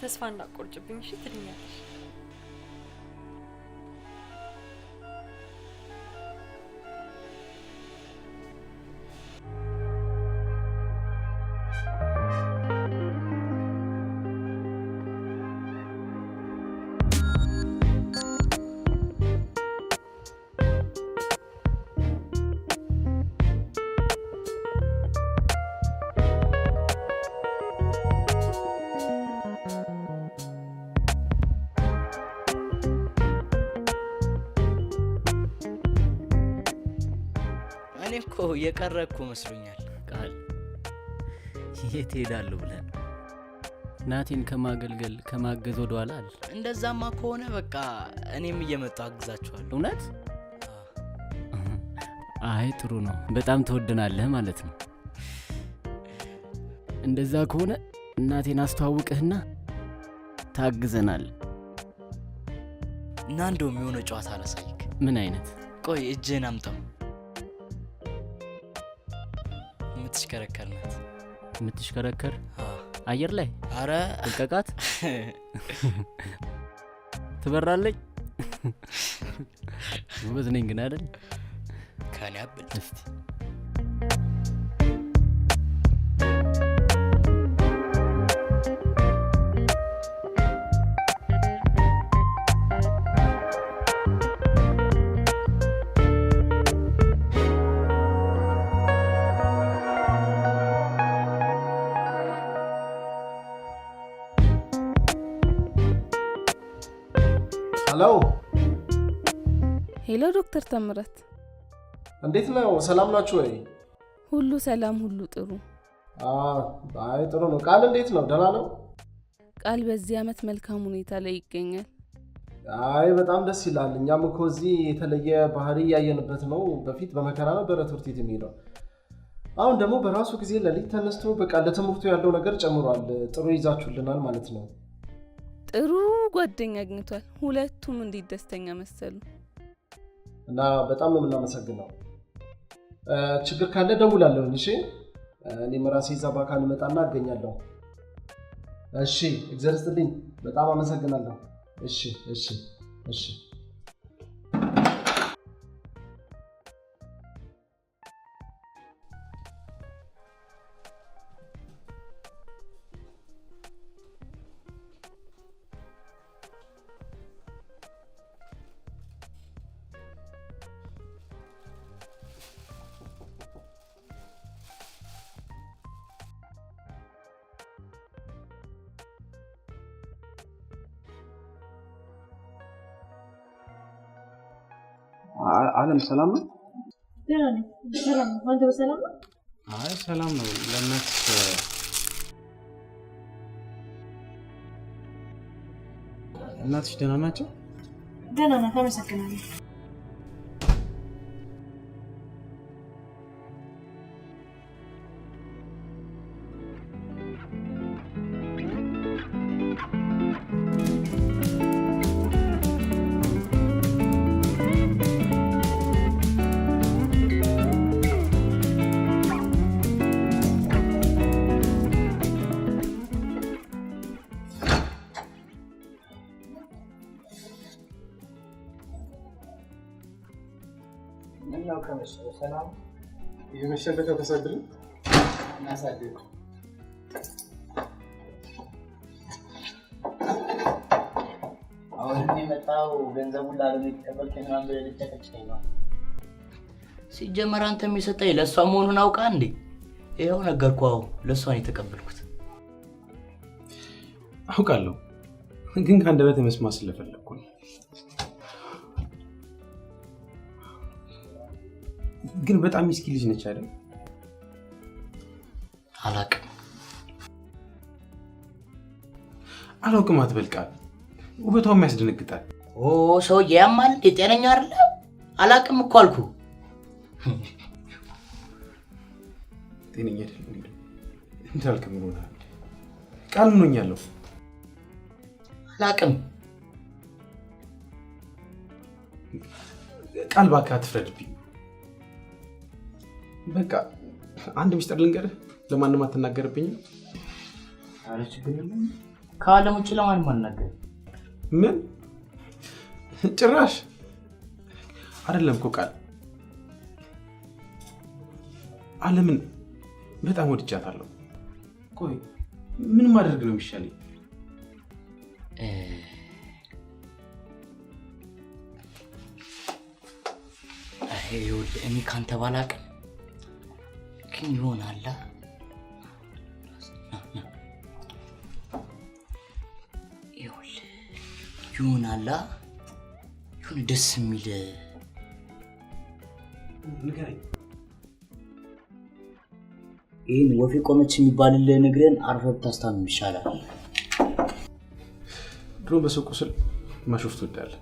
[SPEAKER 4] ተስፋ እንዳትቆርጭብኝ እሺ? ትድኛለሽ።
[SPEAKER 3] እኔ እኮ የቀረ እኮ መስሎኛል።
[SPEAKER 10] ቃል የት ሄዳለሁ ብለን ናቲን ከማገልገል ከማገዝ ወደ ኋላ አለ።
[SPEAKER 3] እንደዛማ ከሆነ በቃ እኔም እየመጣሁ አግዛችኋለሁ።
[SPEAKER 10] እውነት? አይ ጥሩ ነው። በጣም ትወደናለህ ማለት ነው። እንደዛ ከሆነ እናቴን አስተዋውቅህና ታግዘናል።
[SPEAKER 3] እና እንደውም የሆነ ጨዋታ አላሳይክ።
[SPEAKER 10] ምን አይነት?
[SPEAKER 3] ቆይ እጅህን አምጣው። የምትሽከረከር ናት።
[SPEAKER 10] የምትሽከረከር አየር ላይ?
[SPEAKER 3] አረ
[SPEAKER 10] ልቀቃት። ትበራለች። ጎበዝ ነኝ ግን አይደል?
[SPEAKER 3] ከኔ አብል
[SPEAKER 10] እስቲ
[SPEAKER 7] ሄሎ ዶክተር ተምረት
[SPEAKER 5] እንዴት ነው? ሰላም ናችሁ ወይ?
[SPEAKER 7] ሁሉ ሰላም፣ ሁሉ ጥሩ።
[SPEAKER 5] አይ ጥሩ ነው። ቃል እንዴት ነው? ደህና ነው?
[SPEAKER 7] ቃል በዚህ አመት መልካም ሁኔታ ላይ ይገኛል።
[SPEAKER 5] አይ በጣም ደስ ይላል። እኛም እኮ እዚህ የተለየ ባህሪ ያየንበት ነው። በፊት በመከራ ነበረ ትምህርት ቤት የሚሄደው። አሁን ደግሞ በራሱ ጊዜ ለሊት ተነስቶ በቃ ለትምህርቱ ያለው ነገር ጨምሯል። ጥሩ ይዛችሁልናል ማለት ነው።
[SPEAKER 7] ጥሩ ጓደኛ አግኝቷል። ሁለቱም እንዴት ደስተኛ መሰሉ።
[SPEAKER 5] እና በጣም ነው የምናመሰግነው። ችግር ካለ ደውላለሁ። እሺ እኔም ራሴ እዛ በአካል እመጣና አገኛለሁ። እሺ እግዚአብሔር ይስጥልኝ። በጣም አመሰግናለሁ። እሺ እሺ እሺ
[SPEAKER 9] አለም ሰላም ነው?
[SPEAKER 4] ደህና ነኝ። ሰላም ነው። አንተ በሰላም ነው?
[SPEAKER 9] አይ ሰላም ነው። እናትሽ ደህና ናቸው?
[SPEAKER 4] ደህና ናት፣ አመሰግናለሁ።
[SPEAKER 5] ሰላም የመሸበት ተሰድል እናሳድግ
[SPEAKER 3] አሁን የመጣው ገንዘቡን ላለመ ተቀበልከኝ ምናምን ብለህ ልትጨቀጭቀኝ ነው። ሲጀመር አንተ የሚሰጠኝ ለእሷ መሆኑን አውቃ እንዴ? ይኸው ነገርኩህ። ለእሷ ነው የተቀበልኩት።
[SPEAKER 9] አውቃለሁ፣ ግን ከአንደበትህ መስማት ስለፈለኩ ነው። ግን በጣም ምስኪን ልጅ ነች አይደል? አላውቅም አትበልቃል። ውበቷም ያስደነግጣል።
[SPEAKER 3] ሰውዬ ያማል። ጤነኛ አይደለ? አላውቅም እኮ አልኩ።
[SPEAKER 9] ጤነኛ አይደለም እንዳልክ ምን ሆነሃል? ቃል ምን ሆኛለሁ?
[SPEAKER 3] አላውቅም።
[SPEAKER 9] ቃል እባክህ አትፍረድብኝ። በቃ አንድ ሚስጥር ልንገርህ፣ ለማንም አትናገርብኝም?
[SPEAKER 3] ኧረ ችግር የለም። ከዓለም ውጭ ለማንም አልናገርም።
[SPEAKER 9] ምን ጭራሽ አይደለም እኮ ቃል። ዓለምን በጣም ወድጃታለሁ። ቆይ ምን ማድረግ ነው የሚሻለኝ?
[SPEAKER 3] ይኸውልህ እኔ ካንተ ባላቅም ግን ይሆናል ይሁን ደስ የሚል
[SPEAKER 9] ንገረኝ።
[SPEAKER 3] ይህን ወፌ ቆመች የሚባልልህ ነግረን አርፈህ ብታስታምም ይሻላል።
[SPEAKER 9] ድሮ በሰው ቁስል ማሾፍ ትወዳለህ።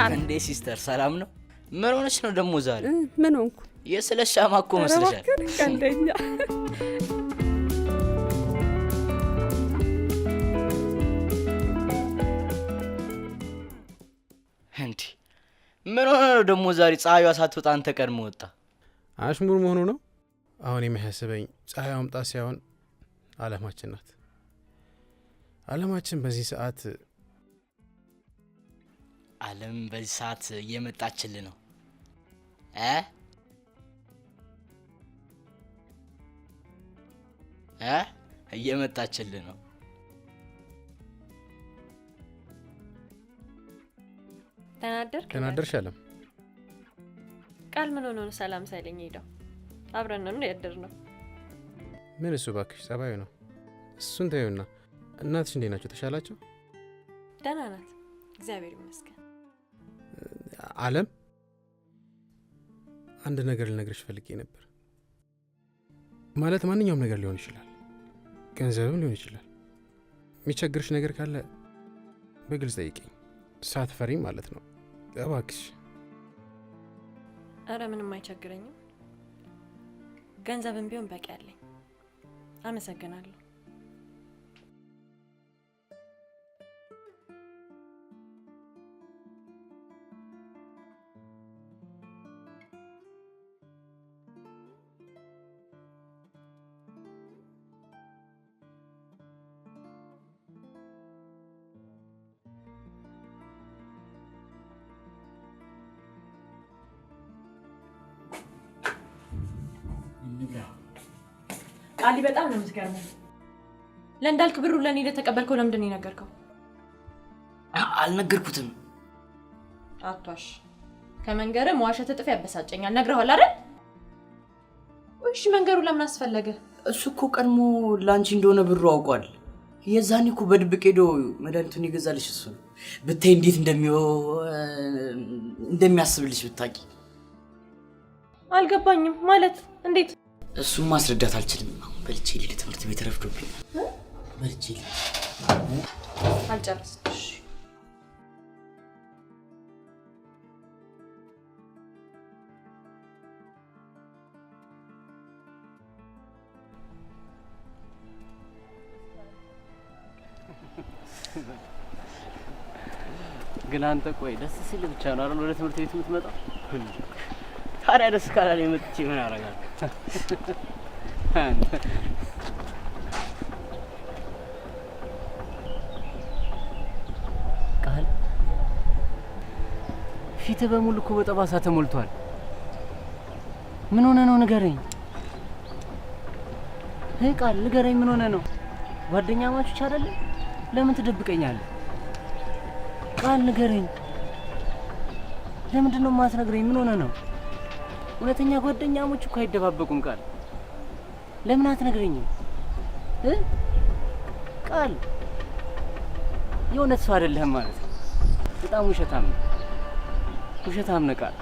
[SPEAKER 7] ብርሃን
[SPEAKER 3] እንዴ ሲስተር ሰላም ነው? ምን ሆነሽ ነው ደግሞ ዛሬ?
[SPEAKER 7] ምን ሆንኩ?
[SPEAKER 3] የስለሻማ እኮ መስለሻል።
[SPEAKER 7] ቀልደኛ
[SPEAKER 3] እንዴ ምን ሆነ ነው ደግሞ ዛሬ? ፀሐይዋ ሳትወጣ አንተ ቀድሞ ወጣ።
[SPEAKER 6] አሽሙር መሆኑ ነው? አሁን የሚያስበኝ ፀሐይ መምጣት ሳይሆን አለማችን ናት። አለማችን በዚህ ሰዓት
[SPEAKER 3] ዓለም በዚህ ሰዓት እየመጣችልህ ነው እየመጣችልህ ነው።
[SPEAKER 6] ተናደርሽ አለም?
[SPEAKER 4] ቃል ምን ሆኖ ነው ሰላም ሳይለኝ ሄደው? አብረን ነው ያደር ነው።
[SPEAKER 6] ምን እሱ ባክሽ ጸባዩ ነው። እሱን ተይውና እናትሽ እንዴት ናቸው? ተሻላቸው?
[SPEAKER 4] ደህና ናት እግዚአብሔር ይመስገን።
[SPEAKER 6] አለም አንድ ነገር ልነግርሽ ፈልጌ ነበር። ማለት ማንኛውም ነገር ሊሆን ይችላል፣ ገንዘብም ሊሆን ይችላል። የሚቸግርሽ ነገር ካለ በግልጽ ጠይቂኝ፣ ሳትፈሪ ማለት ነው እባክሽ።
[SPEAKER 4] አረ ምንም አይቸግረኝም፣ ገንዘብም ቢሆን በቂ አለኝ። አመሰግናለሁ። ቃሊ በጣም ነው የምትገርመው። ለእንዳልክ ብሩ ለኔ ለተቀበልከው ለምንድን ነው የነገርከው?
[SPEAKER 3] አልነገርኩትም።
[SPEAKER 4] አቷሽ ከመንገር መዋሸት እጥፍ ያበሳጨኛል። ነግረዋል አይደል? እሺ መንገሩ ለምን አስፈለገ?
[SPEAKER 3] እሱ እኮ ቀድሞ ላንቺ እንደሆነ ብሩ አውቋል። የዛኔ እኮ በድብቅ ሄዶ መድኃኒቱን ይገዛልሽ እሱ ነው። ብታይ እንዴት እንደሚያስብልሽ ብታቂ።
[SPEAKER 4] አልገባኝም ማለት እንዴት?
[SPEAKER 3] እሱም ማስረዳት አልችልም። በልቼ ልሂድ፣ ትምህርት ቤት ረፍዶብኝ። በልቼ ልሂድ።
[SPEAKER 4] አልጨረስኩሽ።
[SPEAKER 10] ግን አንተ ቆይ ደስ ሲል ብቻ ነው አይደል ወደ ትምህርት ቤት የምትመጣው? ታዲያ ደስ ካላለኝ መጥቼ ምን አደርጋለሁ? ቃል ፊትህ በሙሉ እኮ በጠባሳ ተሞልቷል። ምን ሆነ ነው ንገረኝ። ቃል ንገረኝ፣ ምን ሆነ ነው? ጓደኛ ማቾች አይደለ? ለምን ትደብቀኛለህ? ቃል ንገረኝ። ለምንድን ነው የማትነግረኝ? ምን ሆነ ነው? እውነተኛ ጓደኛሞች እኮ አይደባበቁም። ቃል ለምን አትነግረኝም? ቃል የእውነት ሰው አይደለህም ማለት ነው። በጣም ውሸታም ነህ፣ ውሸታም ነህ ቃል።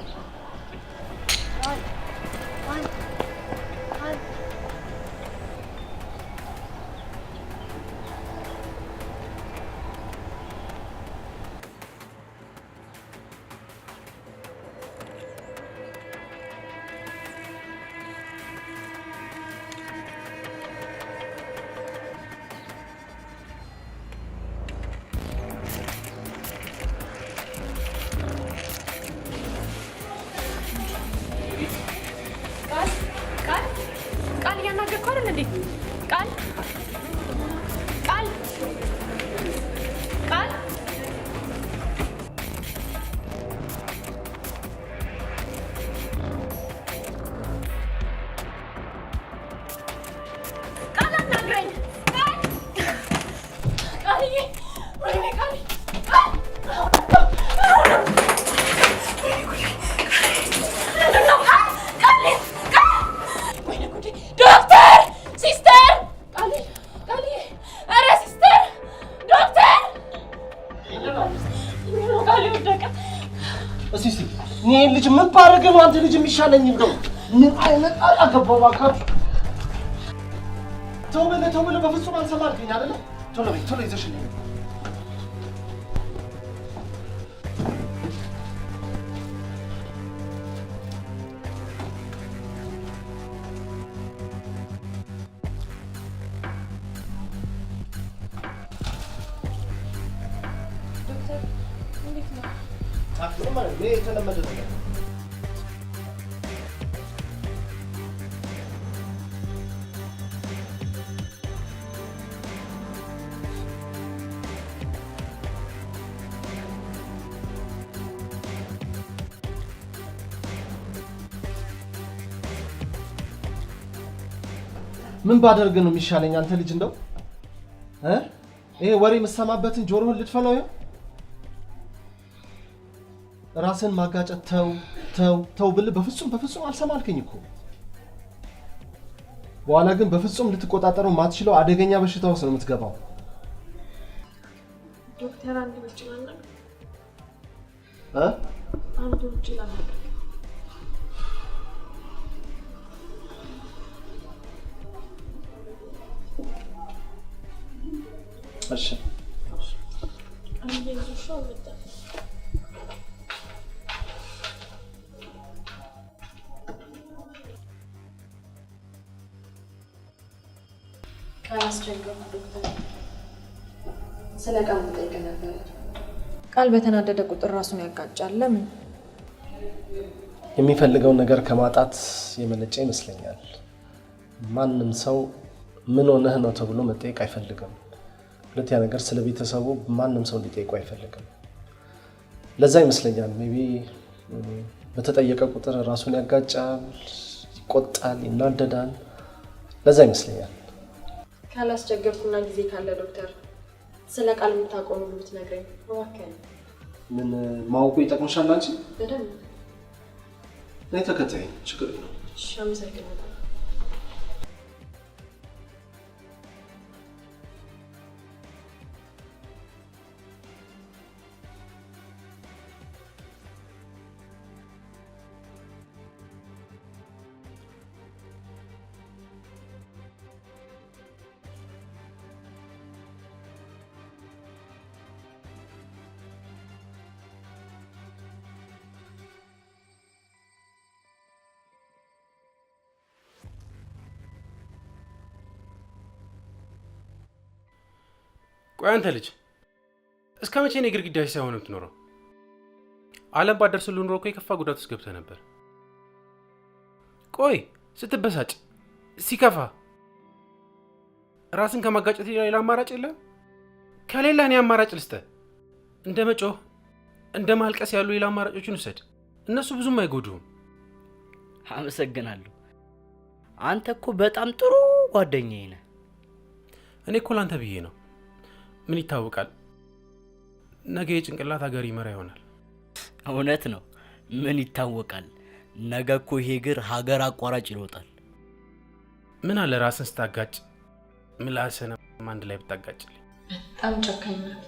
[SPEAKER 5] ልጅ ምን ባረገ ነው አንተ ልጅ የሚሻለኝ? እንደው ምን አይነት አገባው አካችሁ? ተው በለ በፍጹም አንሰማልከኝ አይደለ? ቶሎ ይዘሽልኝ።
[SPEAKER 7] እንዴት ነው?
[SPEAKER 5] ታክሎ ማለት ነው የተለመደ ነገር። ምን ባደርግ ነው የሚሻለኝ? አንተ ልጅ እንደው ይሄ ወሬ የምሰማበትን ጆሮህን ልትፈላው ነው? ራስን ማጋጨት ተው ተው ተው ብል በፍጹም አልሰማ አልከኝ እኮ። በኋላ ግን በፍጹም ልትቆጣጠረው ማትችለው አደገኛ በሽታ ውስጥ ነው የምትገባው።
[SPEAKER 4] ዶክተር አንድ ብቻ ነው
[SPEAKER 11] አንዱ ውጭ ለማድረግ
[SPEAKER 5] እሺ
[SPEAKER 11] አንዴ ይዞሽ ወጣ
[SPEAKER 4] ካላስቸገርኩ ዶክተር ስለ ቃል ጠይቀ ነበር። ቃል በተናደደ ቁጥር ራሱን ያጋጫል። ለምን?
[SPEAKER 5] የሚፈልገውን ነገር ከማጣት የመነጨ ይመስለኛል። ማንም ሰው ምን ሆነህ ነው ተብሎ መጠየቅ አይፈልግም። ሁለተኛ ነገር ስለ ቤተሰቡ ማንም ሰው እንዲጠይቁ አይፈልግም። ለዛ ይመስለኛል ሜቢ በተጠየቀ ቁጥር ራሱን ያጋጫል፣ ይቆጣል፣ ይናደዳል። ለዛ ይመስለኛል።
[SPEAKER 4] ካላስቸገርኩና ጊዜ ካለ ዶክተር ስለ ቃል የምታውቀው ሁሉ ብትነግረኝ እባክህ።
[SPEAKER 5] ምን ማወቁ ይጠቅምሻል አንቺ?
[SPEAKER 4] በደንብ
[SPEAKER 5] ነይ ተከታይ፣ ችግር የለውም።
[SPEAKER 4] እሺ፣ አመሰግናለሁ።
[SPEAKER 6] ቆይ አንተ ልጅ እስከ መቼ ነው ግድግዳሽ ሳይሆን የምትኖረው? ዓለም ባደርስልህ ኑሮ እኮ የከፋ ጉዳት ውስጥ ገብተህ ነበር። ቆይ ስትበሳጭ ሲከፋ ራስን ከማጋጨት ሌላ አማራጭ የለም? ከሌላ እኔ አማራጭ ልስጥህ። እንደ መጮህ እንደ ማልቀስ ያሉ ሌላ አማራጮችን ውሰድ። እነሱ ብዙም አይጎዱም።
[SPEAKER 3] አመሰግናለሁ። አንተ እኮ በጣም ጥሩ ጓደኛዬ ነህ።
[SPEAKER 6] እኔ እኮ ላንተ ብዬ ነው። ምን ይታወቃል፣ ነገ የጭንቅላት ሀገር ይመራ ይሆናል።
[SPEAKER 3] እውነት ነው። ምን ይታወቃል፣ ነገ እኮ ይሄ እግር ሀገር አቋራጭ ይሮጣል።
[SPEAKER 6] ምን አለ ራስን ስታጋጭ ምላስህን አንድ ላይ ብታጋጭልኝ።
[SPEAKER 4] በጣም ጨካኝ ናት።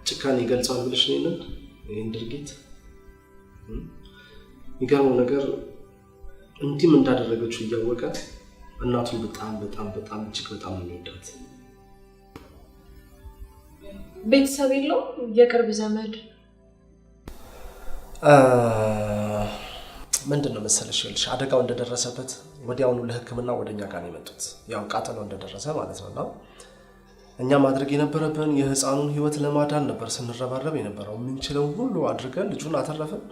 [SPEAKER 5] ጭካኔ ይገልጻል ብለሽ ነው ይሄን ድርጊት? የሚገርመው ነገር እንዲህም እንዳደረገችው እያወቀ እናቱን በጣም በጣም በጣም እጅግ በጣም ነው የሚወዳት።
[SPEAKER 4] ቤተሰብ የለው? የቅርብ ዘመድ?
[SPEAKER 5] ምንድን ነው መሰለሽ ይልሽ አደጋው እንደደረሰበት ወዲያውኑ ለሕክምና ወደኛ ጋር ነው የመጡት። ያው ቃጠሎ እንደደረሰ ማለት ነውና እኛ ማድረግ የነበረብን የህፃኑን ህይወት ለማዳን ነበር ስንረባረብ የነበረው። የምንችለውን ሁሉ አድርገን ልጁን አተረፈን።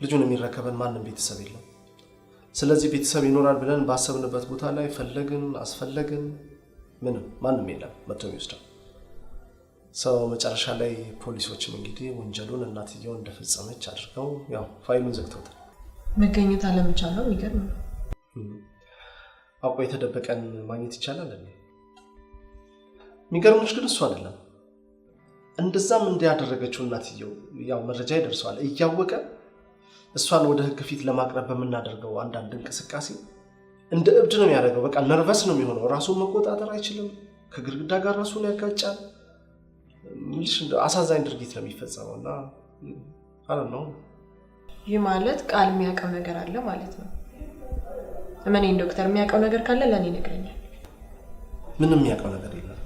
[SPEAKER 5] ልጁን የሚረከበን ማንም ቤተሰብ የለም። ስለዚህ ቤተሰብ ይኖራል ብለን ባሰብንበት ቦታ ላይ ፈለግን አስፈለግን ምንም ማንም የለም መጥቶ የሚወስደው ሰው። መጨረሻ ላይ ፖሊሶችም እንግዲህ ወንጀሉን እናትየው እንደፈጸመች አድርገው ያው ፋይሉን ዘግተውታል።
[SPEAKER 4] መገኘት አለመቻል ነው። የሚገርም ነው።
[SPEAKER 5] አውቆ የተደበቀን ማግኘት ይቻላል እንዴ? የሚገርምሽ ግን እሱ አይደለም። እንደዛም እንዲያደረገችው እናትየው ያው መረጃ ይደርሰዋል እያወቀ እሷን ወደ ህግ ፊት ለማቅረብ በመናደርገው አንዳንድ እንቅስቃሴ እንደ እብድ ነው የሚያደርገው። በቃ ነርቨስ ነው የሚሆነው። ራሱን መቆጣጠር አይችልም። ከግድግዳ ጋር ራሱን ያጋጫል። ምንሽ አሳዛኝ ድርጊት ነው የሚፈጸመውና አረ ነው።
[SPEAKER 4] ይህ ማለት ቃል የሚያውቀው ነገር አለ ማለት ነው። እመኔን ዶክተር፣ የሚያውቀው ነገር ካለ ለኔ ይነግረኛል።
[SPEAKER 5] ምንም የሚያውቀው ነገር የለም።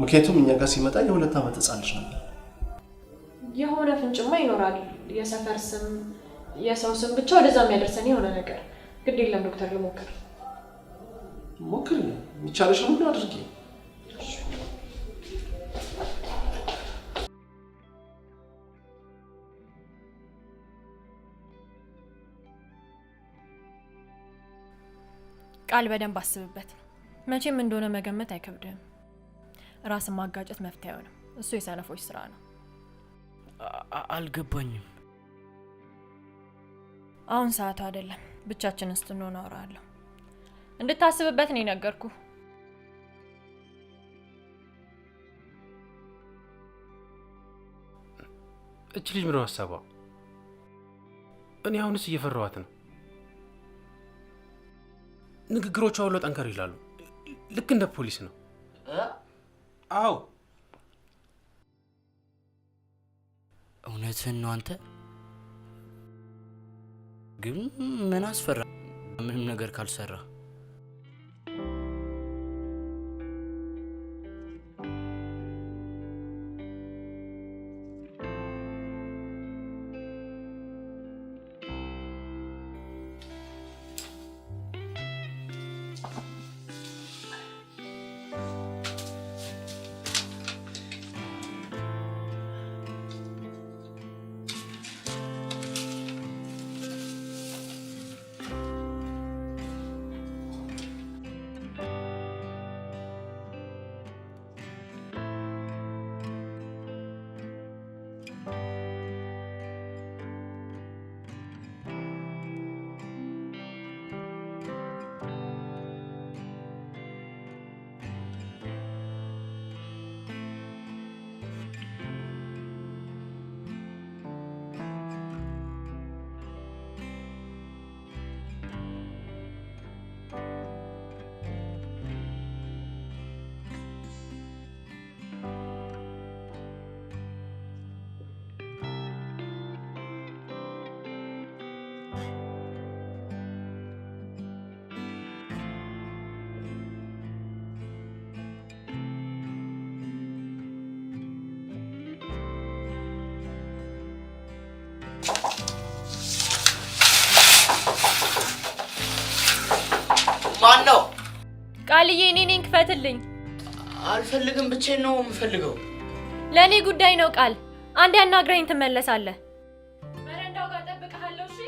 [SPEAKER 5] ምክንያቱም እኛ ጋር ሲመጣ የ2 ዓመት ህፃን ልጅ ነበር።
[SPEAKER 4] የሆነ ፍንጭማ ይኖራል። የሰፈር ስም፣ የሰው ስም፣ ብቻ ወደዛ የሚያደርሰን የሆነ ነገር። ግድ የለም ዶክተር፣ ልሞክር።
[SPEAKER 5] ሞክሪ፣ የሚቻለሽን ሁሉ አድርጊ።
[SPEAKER 4] ቃል በደንብ አስብበት። መቼም እንደሆነ መገመት አይከብድም። ራስን ማጋጨት መፍትሄ አይሆንም። እሱ የሰነፎች ስራ ነው።
[SPEAKER 3] አልገባኝም።
[SPEAKER 4] አሁን ሰዓቱ አይደለም። ብቻችንን ስትንሆን አወራለሁ። እንድታስብበት ነው የነገርኩ።
[SPEAKER 6] እች ልጅ ምነው ሀሳቧ? እኔ አሁንስ እየፈራኋት ነው። ንግግሮቿ ሁሉ ጠንከር ይላሉ። ልክ እንደ ፖሊስ ነው። አዎ
[SPEAKER 3] እውነትህን ነው አንተ። ግን ምን አስፈራ? ምንም ነገር ካልሰራ ማን ነው?
[SPEAKER 4] ቃልዬ እኔ ነኝ። ክፈትልኝ።
[SPEAKER 3] አልፈልግም። ብቻዬን ነው የምፈልገው።
[SPEAKER 4] ለእኔ ጉዳይ ነው ቃል። አንድ ያናግረኝ ትመለሳለህ። በረንዳው ጋር ጠብቀሃለሁ። እሺ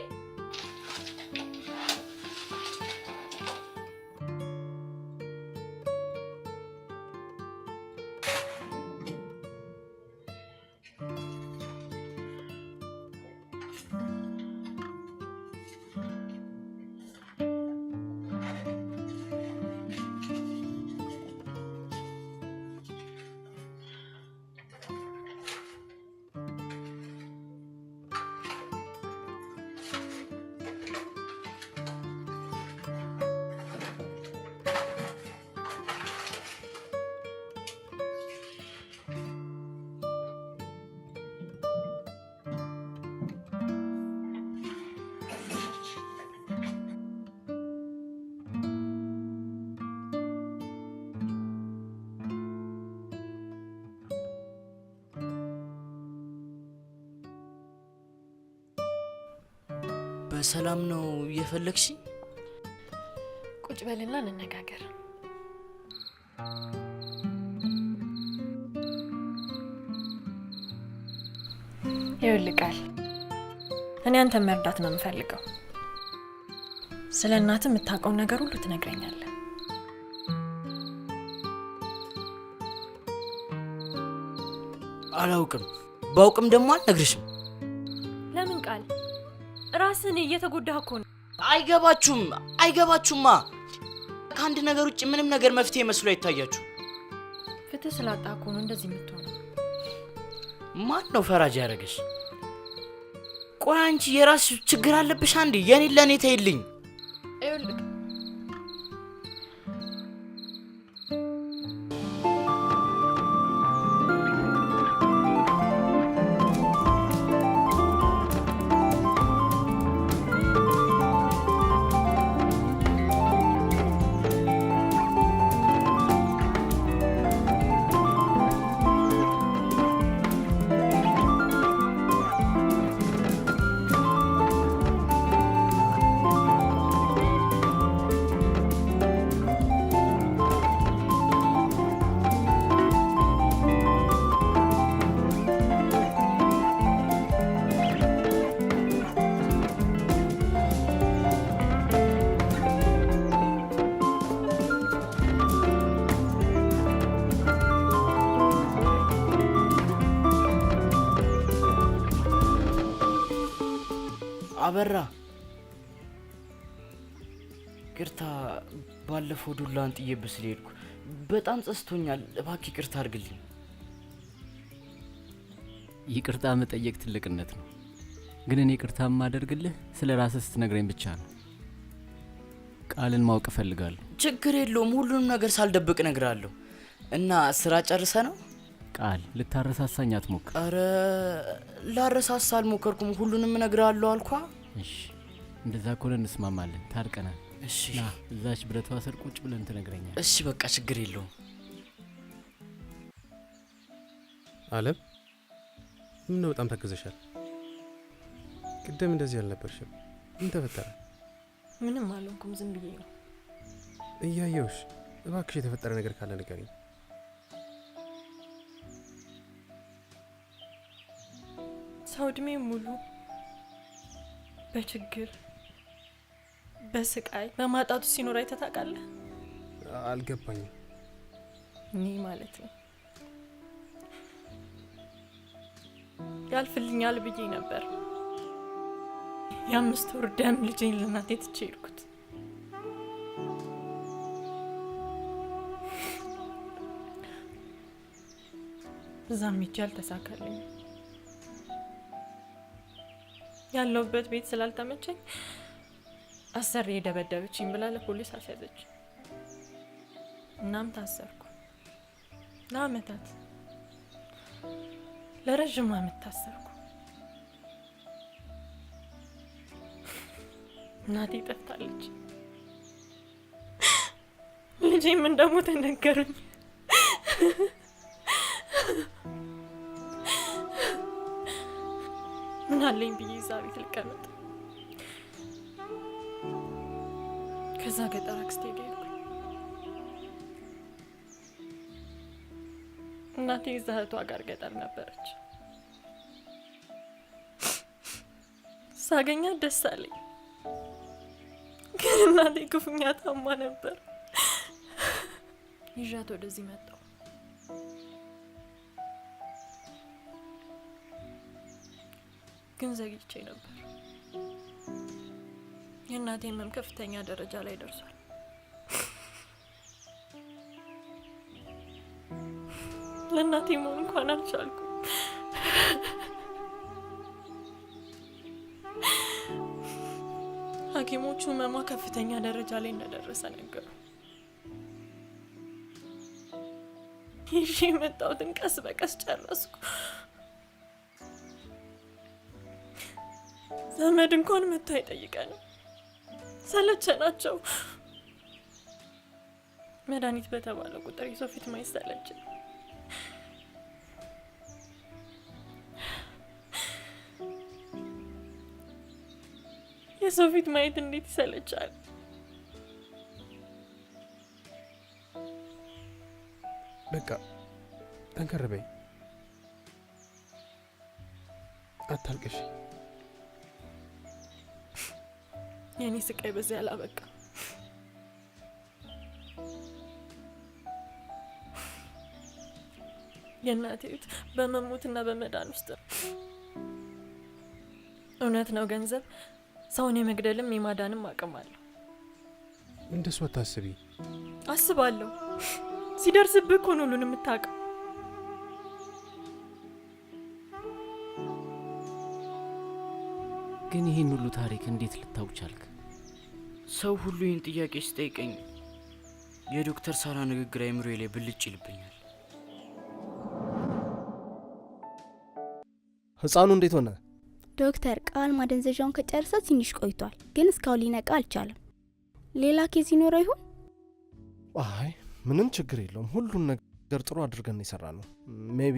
[SPEAKER 3] በሰላም ነው የፈለግሽ?
[SPEAKER 4] ቁጭ በልና እንነጋገር። ይኸውልህ ቃል፣ እኔ አንተን መርዳት ነው የምፈልገው። ስለ እናትህ የምታውቀውን ነገር ሁሉ ትነግረኛለህ።
[SPEAKER 3] አላውቅም። ባውቅም ደግሞ አልነግርሽም።
[SPEAKER 4] ለምን ቃል? ራስን እየተጎዳህ እኮ ነው።
[SPEAKER 3] አይገባችሁማ። ከአንድ ነገር ውጭ ምንም ነገር መፍትሄ መስሎ አይታያችሁ።
[SPEAKER 4] ፍትህ ስላጣ እኮ ነው እንደዚህ የምትሆነው።
[SPEAKER 3] ማን ነው ፈራጅ ያደረገሽ? ቆይ አንቺ የራስሽ ችግር አለብሽ። አንዴ የኔን ለኔ ተይልኝ።
[SPEAKER 4] ይኸውልህ
[SPEAKER 3] አበራ ይቅርታ፣ ባለፈው ዱላን ጥዬብህ ስለሄድኩ በጣም ጸጽቶኛል። እባክህ ይቅርታ አድርግልኝ።
[SPEAKER 10] ይቅርታ መጠየቅ ትልቅነት ነው፣ ግን እኔ ይቅርታ የማደርግልህ ስለ ራስህ ስትነግረኝ ብቻ ነው። ቃልን ማወቅ እፈልጋለሁ።
[SPEAKER 3] ችግር የለውም፣ ሁሉንም ነገር ሳልደብቅ እነግርሃለሁ። እና ስራ ጨርሰ ነው?
[SPEAKER 10] ቃል ልታረሳሳኝ አትሞክር።
[SPEAKER 3] አረ ላረሳሳ አልሞከርኩም፣ ሁሉንም እነግርሃለሁ አልኳ።
[SPEAKER 10] እሺ እንደዛ ከሆነ እንስማማለን፣ ታርቀናል።
[SPEAKER 3] እሺ
[SPEAKER 10] ና እዛች ብረቷ ስር ቁጭ ብለን ትነግረኛል።
[SPEAKER 3] እሺ በቃ ችግር የለውም።
[SPEAKER 6] አለም ምን በጣም ተከዘሻል? ቅድም እንደዚህ አልነበርሽም። ምን ተፈጠረ?
[SPEAKER 4] ምንም አልሆንኩም፣ ዝም ብዬ ነው።
[SPEAKER 6] እያየሁሽ፣ እባክሽ የተፈጠረ ነገር ካለ ንገሪኝ።
[SPEAKER 4] ሰው እድሜ ሙሉ በችግር በስቃይ በማጣቱ ሲኖር አይተህ ታውቃለህ?
[SPEAKER 6] አልገባኝም።
[SPEAKER 4] እኔ ማለት ነው ያልፍልኛል ብዬ ነበር የ5 ወር ደም ልጄን ለእናቴ ትቼ ሄድኩት። እዛም ሄጄ አልተሳካልኝ። ያለሁበት ቤት ስላልተመቸኝ አሰሪ የደበደበችኝ ብላ ለፖሊስ አስያዘች። እናም ታሰርኩ ለአመታት፣ ለረጅም አመት ታሰርኩ። እናቴ ጠፍታለች። ልጄም እንደሞተ ነገሩኝ። ምን አለኝ ብዬ እዛ ቤት ልቀመጥ። ከዛ ገጠር አክስቴ ጋር ሄድኩ። እናቴ እዛ እህቷ ጋር ገጠር ነበረች። ሳገኛት ደስ አለኝ፣ ግን እናቴ ክፉኛ ታማ ነበር። ይዣት ወደዚህ መጣሁ። ግን ዘግይቼ ነበር። የእናቴ ህመም ከፍተኛ ደረጃ ላይ ደርሷል። ለእናቴ መሆን እንኳን አልቻልኩም። ሐኪሞቹ ህመሟ ከፍተኛ ደረጃ ላይ እንደደረሰ ነገሩ። ይዤ የመጣሁትን ቀስ በቀስ ጨረስኩ። ዘመድ እንኳን መጥቶ አይጠይቀንም፣ ሰለቸናቸው። መድኃኒት በተባለ ቁጥር የሰው ፊት ማየት ሰለቸን። የሰው ፊት ማየት እንዴት ይሰለቻል?
[SPEAKER 6] በቃ ጠንከር በይ፣ አታልቅሽ።
[SPEAKER 4] የኔ ስቃይ በዚህ አላበቃ። የእናቴ ቤት በመሞትና በመዳን ውስጥ ነው። እውነት ነው፣ ገንዘብ ሰውን የመግደልም የማዳንም አቅም አለው።
[SPEAKER 6] እንደሱ አታስቢ።
[SPEAKER 4] አስባለሁ። ሲደርስብህ እኮ ነው ሁሉን የምታውቀው።
[SPEAKER 10] ግን ይህን ሁሉ ታሪክ እንዴት ልታውቅ ቻልክ?
[SPEAKER 3] ሰው ሁሉ ይህን ጥያቄ ሲጠይቀኝ የዶክተር ሳራ ንግግር አይምሮዬ ላይ ብልጭ ይልብኛል።
[SPEAKER 5] ህፃኑ እንዴት ሆነ?
[SPEAKER 8] ዶክተር ቃል ማደንዘዣውን ከጨረሰ ትንሽ ቆይቷል፣ ግን እስካሁን ሊነቃ አልቻለም። ሌላ ኬዝ ይኖረው ይሆን?
[SPEAKER 5] አይ ምንም ችግር የለውም። ሁሉን ነገር ጥሩ አድርገን የሰራ ነው። ሜቢ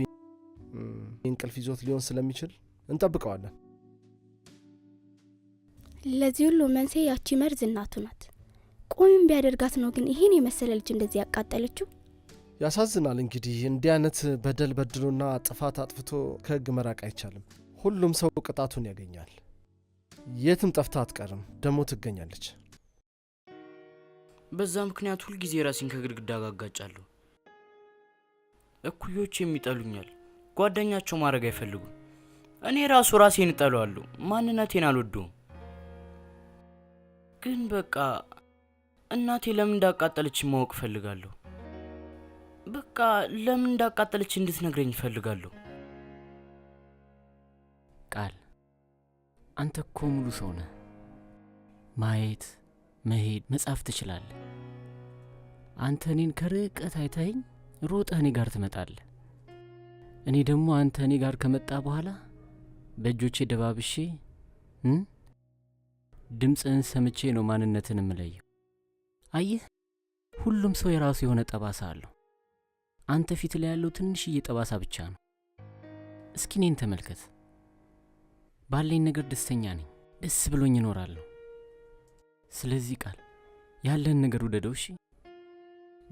[SPEAKER 5] እንቅልፍ ይዞት ሊሆን ስለሚችል እንጠብቀዋለን።
[SPEAKER 8] ለዚህ ሁሉ መንስኤ ያቺ መርዝ እናቱ ናት። ቆይም ቢያደርጋት ነው ግን ይሄን የመሰለ ልጅ እንደዚህ ያቃጠለችው?
[SPEAKER 5] ያሳዝናል። እንግዲህ እንዲህ አይነት በደል በድሎና ጥፋት አጥፍቶ ከህግ መራቅ አይቻልም። ሁሉም ሰው ቅጣቱን ያገኛል። የትም ጠፍታ አትቀርም፣ ደግሞ ትገኛለች።
[SPEAKER 3] በዛ ምክንያት ሁልጊዜ ራሴን ከግድግዳ ጋር አጋጫለሁ። እኩዮቼም ይጠሉኛል፣ ጓደኛቸው ማድረግ አይፈልጉም። እኔ ራሱ ራሴን እጠለዋለሁ፣ ማንነቴን አልወደውም። ግን በቃ እናቴ ለምን እንዳቃጠለች ማወቅ ፈልጋለሁ። በቃ ለምን እንዳቃጠለች እንድትነግረኝ ፈልጋለሁ።
[SPEAKER 10] ቃል አንተ እኮ ሙሉ ሰው ነህ። ማየት፣ መሄድ፣ መጻፍ ትችላለህ። አንተ እኔን ከርቀት አይተኸኝ ሮጠህ እኔ ጋር ትመጣለህ። እኔ ደግሞ አንተ እኔ ጋር ከመጣ በኋላ በእጆቼ ደባብሼ ድምፅህን ሰምቼ ነው ማንነትን እምለየው። አየህ፣ ሁሉም ሰው የራሱ የሆነ ጠባሳ አለው። አንተ ፊት ላይ ያለው ትንሽዬ ጠባሳ ብቻ ነው። እስኪ እኔን ተመልከት። ባለኝ ነገር ደስተኛ ነኝ፣ ደስ ብሎኝ እኖራለሁ። ስለዚህ ቃል ያለህን ነገር ውደደው። እሺ፣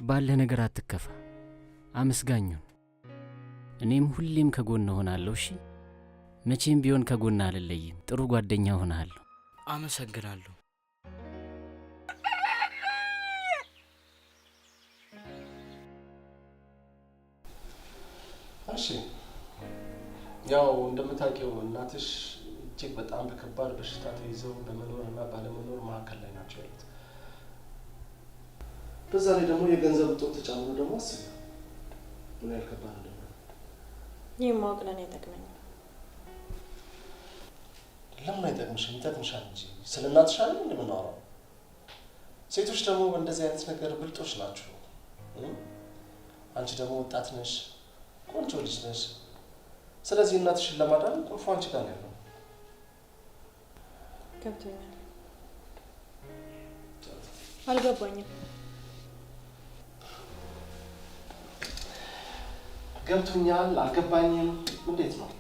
[SPEAKER 10] ባለህ ነገር አትከፋ፣ አመስጋኙን። እኔም ሁሌም ከጎን እሆናለሁ። እሺ፣ መቼም ቢሆን ከጎን አልለይም። ጥሩ ጓደኛ ሆናለሁ።
[SPEAKER 3] አመሰግናለሁ።
[SPEAKER 5] እሺ፣ ያው እንደምታውቂው እናትሽ እጅግ በጣም በከባድ በሽታ ተይዘው በመኖርና ባለመኖር መካከል ላይ ናቸው ያሉት። በዛ ላይ ደግሞ የገንዘብ እጦት ተጨምሮ ደግሞ አስቢ ምን ያህል ከባድ እንደሆነ።
[SPEAKER 4] ይህ ማወቅ ለእኔ አይጠቅመኝም።
[SPEAKER 5] ለምን አይጠቅምሽም? ይጠቅምሻል እንጂ ስለ እናትሽ አይደል እንደምናወራው። ሴቶች ደግሞ በእንደዚህ አይነት ነገር ብልጦች ናቸው። አንቺ ደግሞ ወጣት ነሽ፣ ቆንጆ ልጅ ነሽ። ስለዚህ እናትሽን ለማዳን ቁልፉ አንቺ ጋር ነው ያለው።
[SPEAKER 4] ገብቶኛል። አልገባኝም።
[SPEAKER 5] ገብቶኛል፣ አልገባኝም። እንዴት ነው?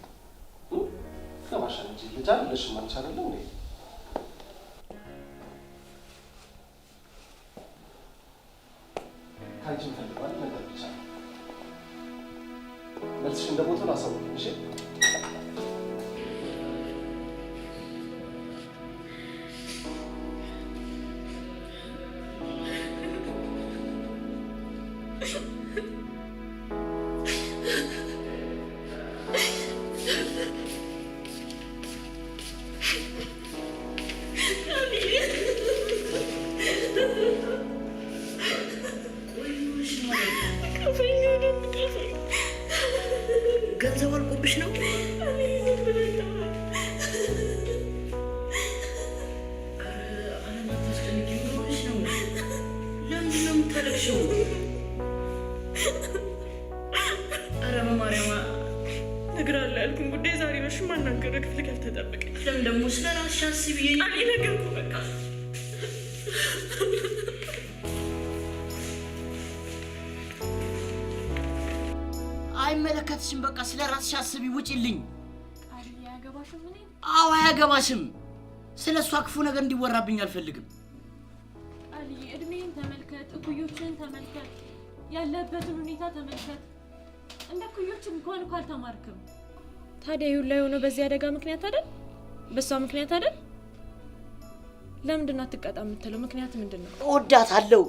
[SPEAKER 5] ገባሻል እንጂ ልጅ አይደለሽም አንቺ አይደለም እንዴ? ካንቺ ፈልጓል ነገር ብቻ ነው። መልስሽ እንደሞተው ላሳውቅኝ። እሺ
[SPEAKER 3] ገንዘብ አልቆብሽ ነው? ለምንድን ነው የምታለቅሽው? ኧረ በማርያም
[SPEAKER 11] እነግርሃለሁ ያልኩን ጉዳይ ዛሬ ነሽ ማናገር ክፍል ካልተጠበቀ
[SPEAKER 3] ለምን ደግሞ ስለ ራስሽ አስቢ።
[SPEAKER 11] እኔ ነገርኩ በቃ
[SPEAKER 3] አይመለከትሽም። በቃ ስለ ራስሽ አስቢ። ውጪልኝ።
[SPEAKER 11] አያገባሽም። ምን?
[SPEAKER 3] አዎ አያገባሽም። ስለ እሷ ክፉ ነገር እንዲወራብኝ አልፈልግም።
[SPEAKER 11] አልዬ እድሜን ተመልከት፣ እኩዮችን ተመልከት፣ ያለበትን ሁኔታ ተመልከት። እንደ እኩዮችም እንኳን እኮ አልተማርክም።
[SPEAKER 4] ታዲያ ይሁን ላይ ሆኖ በዚህ አደጋ ምክንያት አይደል? በሷ ምክንያት አይደል? ለምንድን ነው አትቀጣ የምትለው? ምክንያት ምንድን ነው?
[SPEAKER 3] እወዳታለሁ።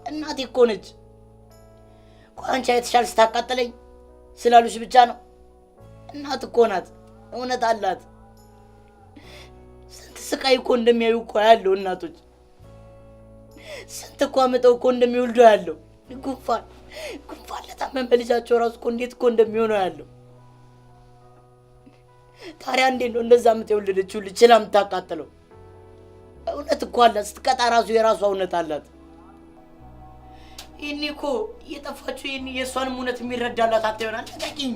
[SPEAKER 3] እናቴ እኮ ነች። ቋንቻ የተሻለ ስታቃጥለኝ ስላሉሽ ብቻ ነው? እናት እኮ ናት። እውነት አላት። ስንት ስቃይ እኮ እንደሚያዩ እኮ ያለው እናቶች፣ ስንት እኮ አመጣው እኮ እንደሚወልዱ ያለው። ጉንፋን ለታመመ ልጃቸው ራሱ እኮ እንዴት እኮ እንደሚሆነው ያለው። ታዲያ እንዴት ነው እንደዛ አመጣ የወለደችው ልጅ ችላ የምታቃጥለው? እውነት እኮ አላት። ስትቀጣ ራሱ የራሷ እውነት አላት። ይሄኔ እኮ እየጠፋችሁ የእሷንም እውነት የሚረዳላት አትሆናል። ተጠቂኝ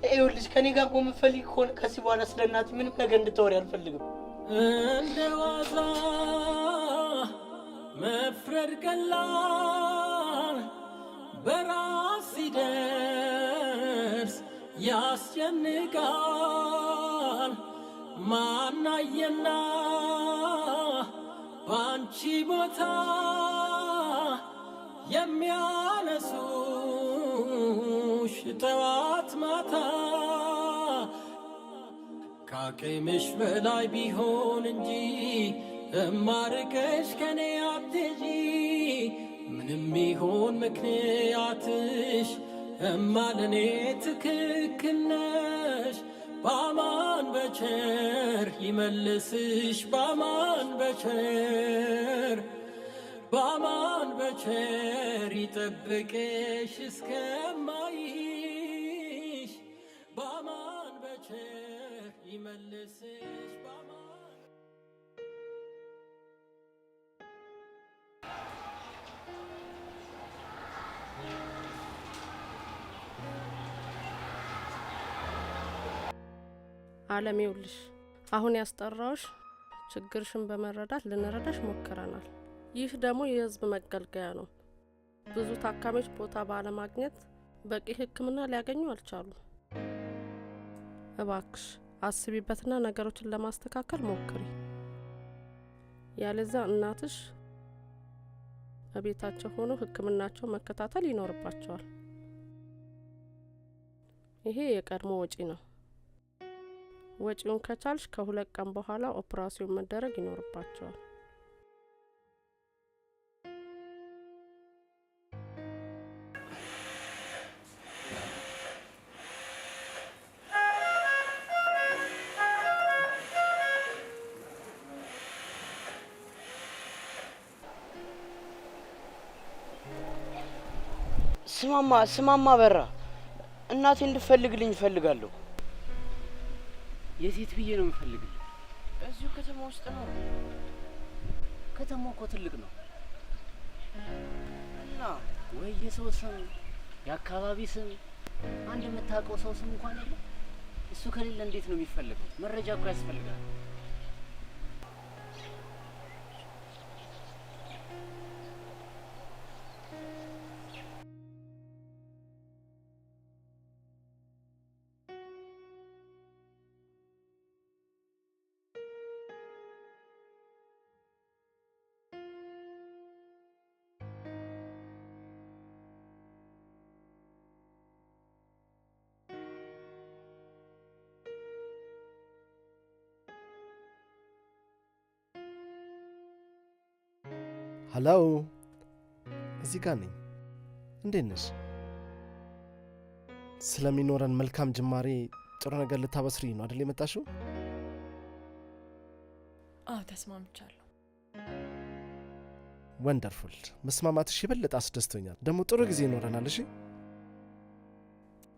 [SPEAKER 3] ይኸውልሽ፣ ከኔ ጋር እኮ የምትፈልጊ ከሆነ ከዚህ በኋላ ስለ እናቴ ምንም ነገር እንድታወሪ አልፈልግም።
[SPEAKER 12] እንደ ዋዛ መፍረድ ቀላል፣ በራስ ሲደርስ ያስጨንቃል። ማናየና ባንቺ ቦታ የሚያነሱሽ ጠዋት ማታ ካቅምሽ በላይ ቢሆን እንጂ እማርቀሽ ከኔ አትጂ። ምንም ይሆን ምክንያትሽ እማ ለኔ ትክክል ነሽ። ባማን በቸር ይመልስሽ ባማን በቸር ባማን በቸር ይጠብቅሽ እስከማይሽ ባማን በቸር ይመልስሽ ባማን
[SPEAKER 13] ዓለም ይውልሽ አሁን ያስጠራውሽ ችግርሽን በመረዳት ልንረዳሽ ሞክረናል። ይህ ደግሞ የህዝብ መገልገያ ነው። ብዙ ታካሚዎች ቦታ ባለማግኘት በቂ ሕክምና ሊያገኙ አልቻሉም። እባክሽ አስቢበትና ነገሮችን ለማስተካከል ሞክሪ። ያለዛ እናትሽ በቤታቸው ሆነው ሕክምናቸው መከታተል ይኖርባቸዋል። ይሄ የቀድሞ ወጪ ነው። ወጪውን ከቻልሽ ከ2 ቀን በኋላ ኦፕራሲዮን መደረግ ይኖርባቸዋል።
[SPEAKER 3] ስማማ በራ እናቴ እንድፈልግልኝ እፈልጋለሁ።
[SPEAKER 10] የት ብዬ ነው የምፈልግልህ?
[SPEAKER 3] እዚሁ ከተማ ውስጥ ነው።
[SPEAKER 10] ከተማው እኮ ትልቅ ነው
[SPEAKER 3] እና
[SPEAKER 10] ወይ የሰው ስም የአካባቢ ስም አንድ የምታውቀው ሰው ስም እንኳን የለም። እሱ ከሌለ እንዴት ነው የሚፈልገው? መረጃ እኮ ያስፈልጋል።
[SPEAKER 5] ሄሎ፣ እዚህ ጋር ነኝ። እንዴት ነሽ? ስለሚኖረን መልካም ጅማሬ ጥሩ ነገር ልታበስሪ ነው አይደል የመጣሽው?
[SPEAKER 4] አዎ ተስማምቻለሁ።
[SPEAKER 5] ወንደርፉል። መስማማትሽ የበለጠ አስደስቶኛል። ደግሞ ጥሩ ጊዜ ይኖረናል። እሺ፣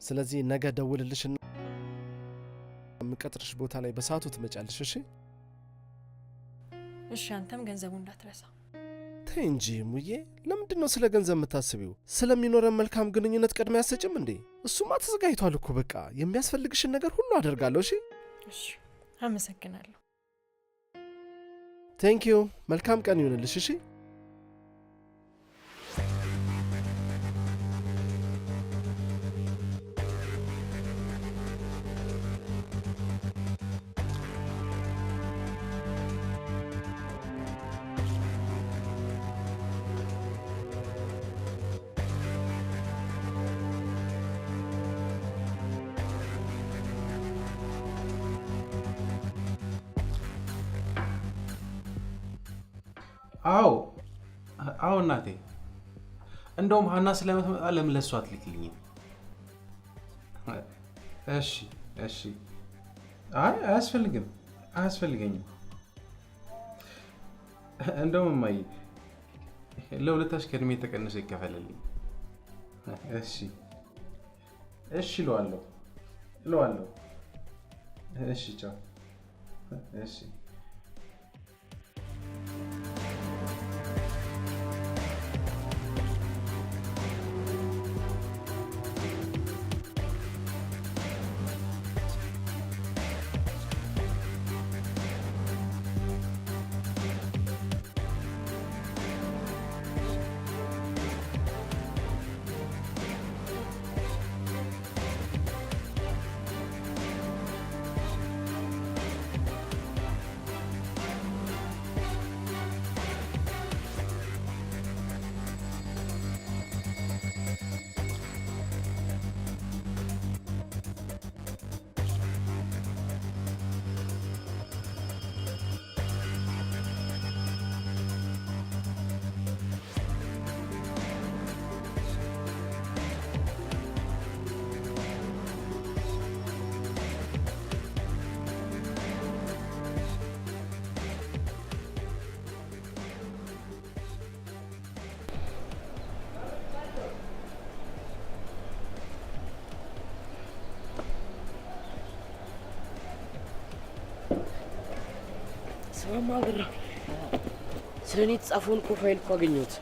[SPEAKER 5] ስለዚህ ነገ ደውልልሽና የምቀጥርሽ ቦታ ላይ በሰዓቱ ትመጫለሽ። እሺ?
[SPEAKER 4] እሺ፣ አንተም ገንዘቡ እንዳትረሳ።
[SPEAKER 5] ተይ እንጂ ሙዬ፣ ለምንድን ነው ስለ ገንዘብ የምታስቢው? ስለሚኖረን መልካም ግንኙነት ቅድሚያ አትሰጭም እንዴ? እሱማ ተዘጋጅቷል እኮ። በቃ የሚያስፈልግሽን ነገር ሁሉ አደርጋለሁ። እሺ?
[SPEAKER 4] እሺ፣ አመሰግናለሁ።
[SPEAKER 5] ቴንኪዩ። መልካም ቀን ይሁንልሽ። እሺ?
[SPEAKER 6] አዎ እናቴ። እንደውም ሀና ስለምትመጣ ለምን ለሷ አትልክልኝም? እሺ። አይ አያስፈልገኝም። እንደውም እማዬ ለሁለታሽ ከእድሜ ተቀንሶ ይከፈልልኝ። እሺ እለዋለሁ። እሺ ቻው። እሺ
[SPEAKER 3] ስማማ ብራ ስለኔ የተጻፈውን ፕሮፋይል እኮ አገኘሁት።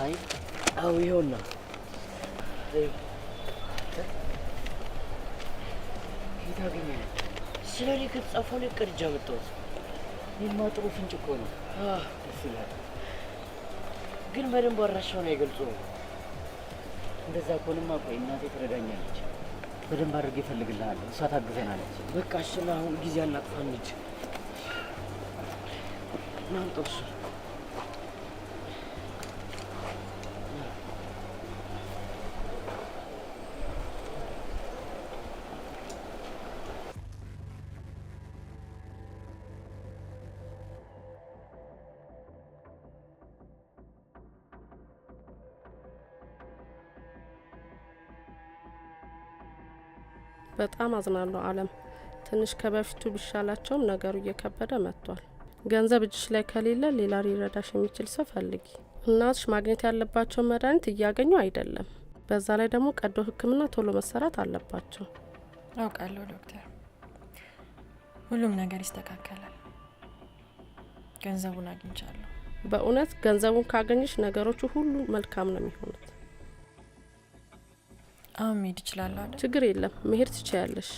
[SPEAKER 3] አይ አው ይኸውና ይታገኛል። ስለኔ ከተጻፈው ላይ ቀርጃ መጣሁት። ይሄማ ጥሩ ፍንጭ እኮ ነው። ደስ ይላል። ግን በደንብ አድራሻውን አይገልጹም። እንደዛ ከሆነማ ቆይ እናቴ ትረዳኛለች። በደንብ አድርጌ እፈልግልሃለሁ። እሷ ታግዘናለች። በቃ እሺ፣ አሁን ጊዜ አናጥፋ እንሂድ። ናምጣው እሱ
[SPEAKER 13] በጣም አዝናለሁ አለም። ትንሽ ከበፊቱ ቢሻላቸውም ነገሩ እየከበደ መጥቷል። ገንዘብ እጅሽ ላይ ከሌለ ሌላ ሊረዳሽ የሚችል ሰው ፈልጊ። እናትሽ ማግኘት ያለባቸው መድኃኒት እያገኙ አይደለም። በዛ ላይ ደግሞ ቀዶ ሕክምና ቶሎ መሰራት አለባቸው።
[SPEAKER 4] አውቃለሁ ዶክተር፣ ሁሉም ነገር ይስተካከላል። ገንዘቡን አግኝቻለሁ።
[SPEAKER 13] በእውነት ገንዘቡን ካገኘሽ ነገሮቹ ሁሉ መልካም ነው የሚሆኑት።
[SPEAKER 4] አሁን መሄድ እችላለሁ አይደል?
[SPEAKER 13] ችግር የለም፣ መሄድ ትችያለሽ።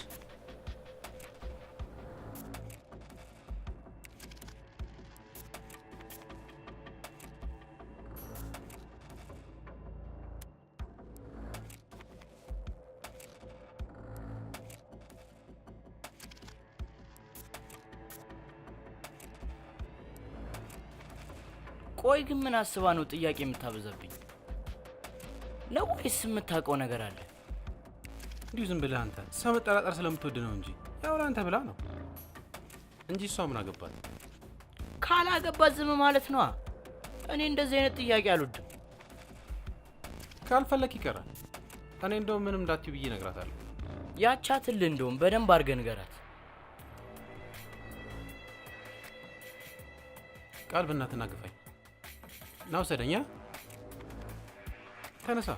[SPEAKER 3] ቆይ ግን ምን አስባ ነው ጥያቄ የምታበዛብኝ? ነው ወይስ የምታውቀው ነገር አለ?
[SPEAKER 6] እንዲሁ ዝም ብለህ አንተ ሰው መጠራጠር ስለምትወድ ነው እንጂ ያው ለአንተ ብላ ነው እንጂ እሷ ምን አገባት?
[SPEAKER 3] ካላገባት ዝም ማለት ነዋ። እኔ እንደዚህ አይነት ጥያቄ አልወድም።
[SPEAKER 6] ካልፈለክ ይቀራል። እኔ እንደውም ምንም እንዳትዩ ብዬ እነግራታለሁ።
[SPEAKER 3] ያቻትልህ እንደውም በደንብ አድርገህ ንገራት።
[SPEAKER 6] ቃል በእናትህ ናግፋኝ። ና ውሰደኛ። ተነሳ።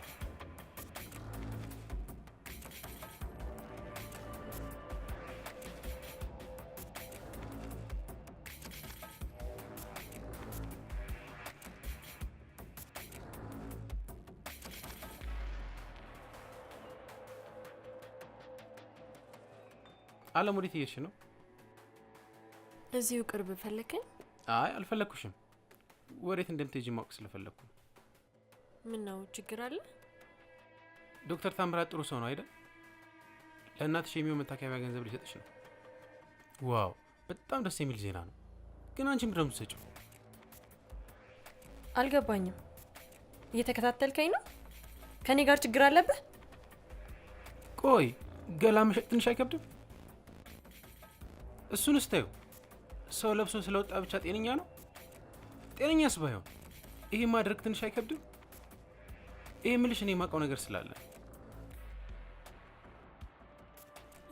[SPEAKER 6] አለም ወዴት እየሄድሽ ነው?
[SPEAKER 4] እዚሁ ቅርብ ፈለከኝ?
[SPEAKER 6] አይ አልፈለኩሽም። ወዴት እንደምትሄጂ ማወቅ ስለፈለኩ።
[SPEAKER 4] ምን ነው ችግር አለ?
[SPEAKER 6] ዶክተር ታምራት ጥሩ ሰው ነው አይደል? ለእናትሽ የሚሆን መታከሚያ ገንዘብ ሊሰጥሽ ነው። ዋው በጣም ደስ የሚል ዜና ነው። ግን አንቺ ምንድን ነው የምትሰጪው?
[SPEAKER 4] አልገባኝም። እየተከታተልከኝ ነው? ከኔ ጋር ችግር አለብህ?
[SPEAKER 6] ቆይ ገላ መሸጥ ትንሽ አይከብድም? እሱን እስታዩ ሰው ለብሶ ስለወጣ ብቻ ጤነኛ ነው? ጤነኛስ ባይሆን ይሄ ማድረግ ትንሽ አይከብድም? ይሄ ምልሽ እኔ የማውቀው ነገር ስላለ።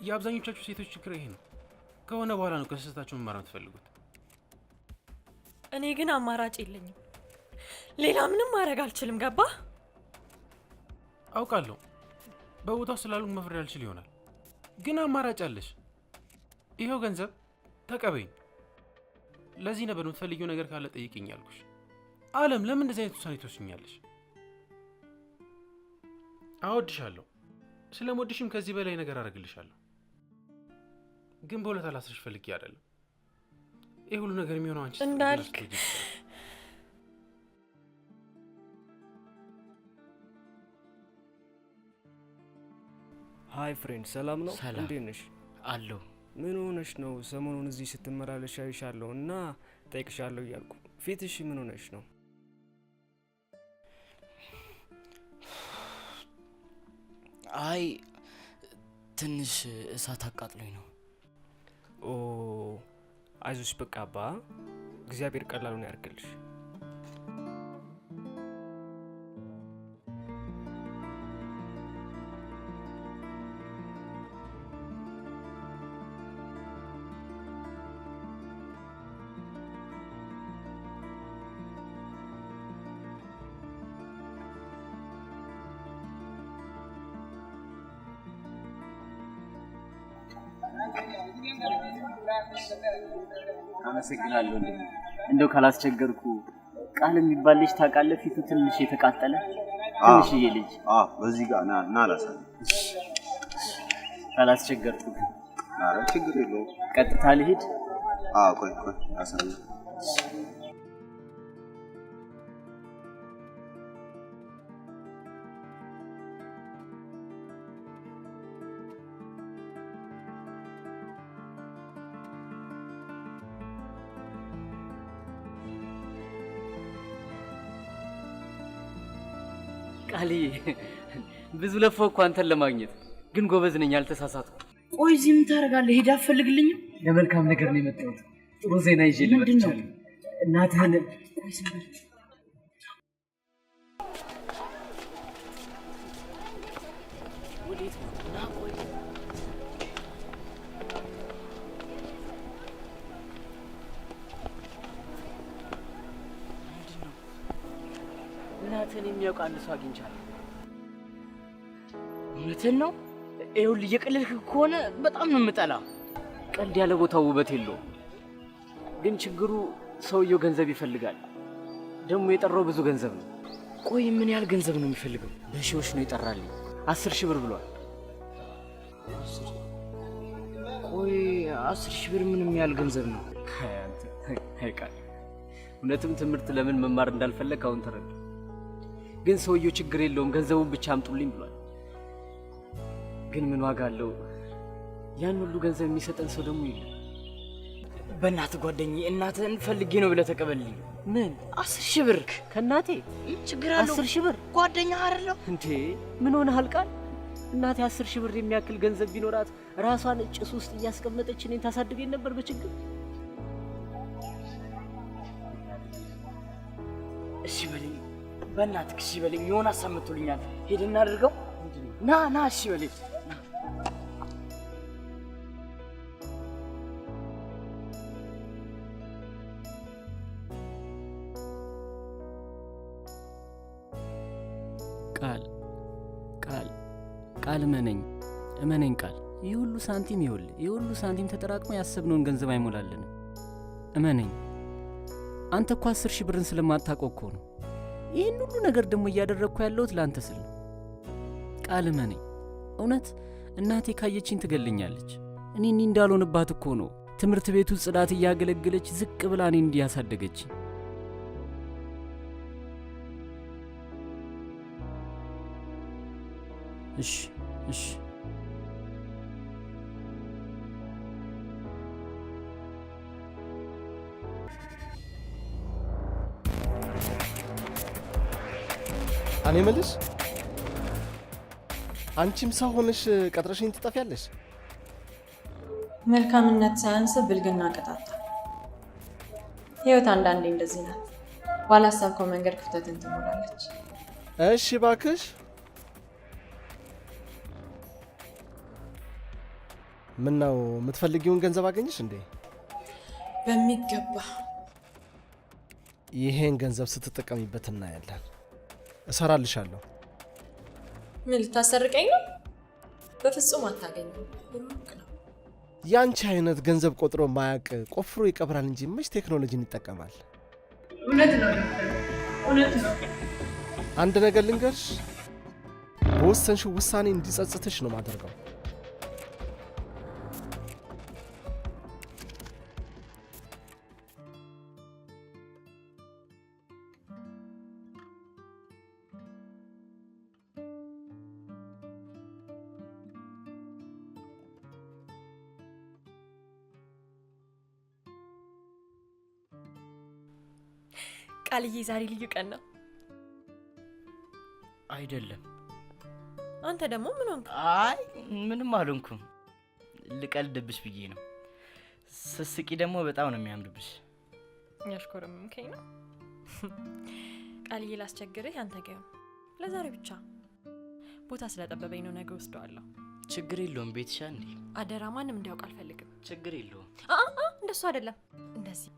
[SPEAKER 6] የአብዛኞቻችሁ ሴቶች ችግር ይሄ ነው። ከሆነ በኋላ ነው ከስህተታችሁ መማር የምትፈልጉት።
[SPEAKER 4] እኔ ግን አማራጭ የለኝም። ሌላ ምንም ማድረግ አልችልም። ገባ?
[SPEAKER 6] አውቃለሁ በቦታው ስላሉ መፍረድ አልችል ይሆናል። ግን አማራጭ አለሽ። ይሄው ገንዘብ ተቀበይኝ። ለዚህ ነበር የምትፈልጊው ነገር ካለ ጠይቂኝ ያልኩሽ። አለም ለምን እንደዚህ አይነት ውሳኔ ትወስኛለሽ? አወድሻለሁ። ስለምወድሽም ከዚህ በላይ ነገር አደርግልሻለሁ። ግን በሁለት አላስርሽ ፈልጌ አይደለም። ይሄ ሁሉ ነገር የሚሆነው አንቺ
[SPEAKER 4] እንዳልክ
[SPEAKER 14] ሃይ ፍሬንድ፣ ሰላም ነው? እንዴት ነሽ?
[SPEAKER 3] አለሁ።
[SPEAKER 14] ምን ሆነሽ ነው? ሰሞኑን እዚህ ስትመላለሽ አይሻለሁ እና ጠይቅሻለሁ እያልኩ። ፊትሽ ምን ሆነሽ ነው?
[SPEAKER 3] አይ ትንሽ እሳት አቃጥሎኝ ነው።
[SPEAKER 14] ኦ አይዞሽ፣ በቃ አባ እግዚአብሔር ቀላሉን ያርግልሽ።
[SPEAKER 3] አመሰግናለሁ። እንደው ካላስቸገርኩ ቃል የሚባል ልጅ ታውቃለህ? ፊቱ ትንሽ የተቃጠለ ትንሽዬ ልጅ።
[SPEAKER 15] በዚህ ጋር ና ላሳይ።
[SPEAKER 3] ካላስቸገርኩ።
[SPEAKER 15] ኧረ ችግር የለውም።
[SPEAKER 3] ቀጥታ ልሂድ?
[SPEAKER 15] ቆይ አሳይ።
[SPEAKER 10] ቃልዬ ብዙ ለፋው እኮ አንተን ለማግኘት፣ ግን ጎበዝ ነኝ፣ አልተሳሳትኩም።
[SPEAKER 3] ቆይ እዚህ ምን ታደርጋለህ? ሄድ አትፈልግልኝም?
[SPEAKER 10] ለመልካም ነገር ነው የመጣሁት። ጥሩ ዜና ይዤ ልመጥቻለሁ። እናትህን ቆይ ዝም በል።
[SPEAKER 3] ወዴት ነው? ና ቆይ እናትህን የሚያውቅ አንድ ሰው አግኝቻለሁ።
[SPEAKER 10] እውነትህን ነው? ይኸውልህ እየቀለድክ ከሆነ በጣም ነው የምጠላ። ቀልድ ያለ ቦታው ውበት የለውም። ግን ችግሩ ሰውየው ገንዘብ ይፈልጋል። ደግሞ የጠራው ብዙ ገንዘብ ነው። ቆይ ምን ያህል ገንዘብ ነው የሚፈልገው? በሺዎች ነው የጠራልኝ። 10,000 ብር ብሏል። ቆይ 10,000 ብር ምንም ያህል ገንዘብ ነው? አይ ቃል፣ እውነትም ትምህርት ለምን መማር እንዳልፈለግ አሁን ተረዳ። ግን ሰውየው ችግር የለውም ገንዘቡን ብቻ አምጡልኝ ብሏል። ግን ምን ዋጋ አለው? ያን ሁሉ ገንዘብ የሚሰጠን ሰው ደግሞ የለም።
[SPEAKER 3] በእናትህ ጓደኛዬ፣ እናትህን ፈልጌ ነው ብለህ ተቀበልልኝ።
[SPEAKER 10] ምን
[SPEAKER 3] 10,000 ብር
[SPEAKER 10] ከእናቴ?
[SPEAKER 3] ችግር አለው?
[SPEAKER 10] 10,000 ብር
[SPEAKER 3] ጓደኛ አይደለም
[SPEAKER 10] እንዴ? ምን ሆነሃል ቃል? እናቴ 10,000 ብር የሚያክል ገንዘብ ቢኖራት ራሷን ጭስ ውስጥ እያስቀመጠች እኔን ታሳድገኝ ነበር በችግር።
[SPEAKER 3] እሺ በለኝ በእናትህ፣ እሺ በለኝ። የሆነ ሀሳብ መጥቶልኛል። ሄደን እናድርገው። ና እሺ በለኝ።
[SPEAKER 10] ቃል እመነኝ ቃል፣ ይህ ሁሉ ሳንቲም ይህ ሁሉ ሳንቲም ተጠራቅሞ ያሰብነውን ገንዘብ አይሞላልንም። እመነኝ። አንተ እኮ 10,000 ብርን ስለማታውቀው እኮ ነው ይህን ሁሉ ነገር ደግሞ እያደረግኩ ያለሁት ለአንተ ስል ነው። ቃል እመነኝ። እውነት እናቴ ካየችኝ ትገልኛለች። እኔ እንዳልሆንባት እኮ ነው ትምህርት ቤቱ ጽዳት እያገለገለች ዝቅ ብላ እኔ እንዲያሳደገችኝ። እሺ
[SPEAKER 5] እኔ የምልሽ አንቺም ሰው ሆነሽ ቀጥረሽኝ ትጠፊያለሽ?
[SPEAKER 4] መልካምነት ሳያንስ ብልግና ቀጣጣ። ህይወት አንዳንዴ እንደዚህ ናት። ባላሰብከው መንገድ ክፍተትን ትሞላለች።
[SPEAKER 5] እሺ እባክሽ። ምን ነው የምትፈልጊውን ገንዘብ አገኘሽ እንዴ?
[SPEAKER 4] በሚገባ።
[SPEAKER 5] ይሄን ገንዘብ ስትጠቀሚበት እናያለን። እሰራልሻለሁ።
[SPEAKER 4] ምን ልታሰርቀኝ ነው? በፍጹም አታገኘው። ሩቅ ነው።
[SPEAKER 5] ያንቺ አይነት ገንዘብ ቆጥሮ ማያቅ ቆፍሮ ይቀብራል እንጂ መች ቴክኖሎጂን ይጠቀማል?
[SPEAKER 4] እውነት ነው።
[SPEAKER 5] አንድ ነገር ልንገርሽ፣ በወሰንሽው ውሳኔ እንዲጸጽትሽ ነው ማደርገው።
[SPEAKER 4] ቃልዬ ዛሬ ልዩ ቀን ነው
[SPEAKER 3] አይደለም?
[SPEAKER 4] አንተ ደግሞ ምን ሆንክ?
[SPEAKER 3] አይ ምንም አልሆንኩም። ልቀልድብሽ ብዬ ነው። ስስቂ ደግሞ በጣም ነው የሚያምርብሽ።
[SPEAKER 4] ያሽኮረመምከኝ ነው። ቃልዬ ላስቸግርህ፣ አንተ ጋር ለዛሬ ብቻ ቦታ ስለጠበበኝ ነው። ነገ ወስደዋለሁ።
[SPEAKER 3] ችግር የለውም። ቤትሻ እንዴ?
[SPEAKER 4] አደራ ማንም እንዲያውቅ አልፈልግም።
[SPEAKER 3] ችግር የለውም።
[SPEAKER 4] እንደሱ አይደለም።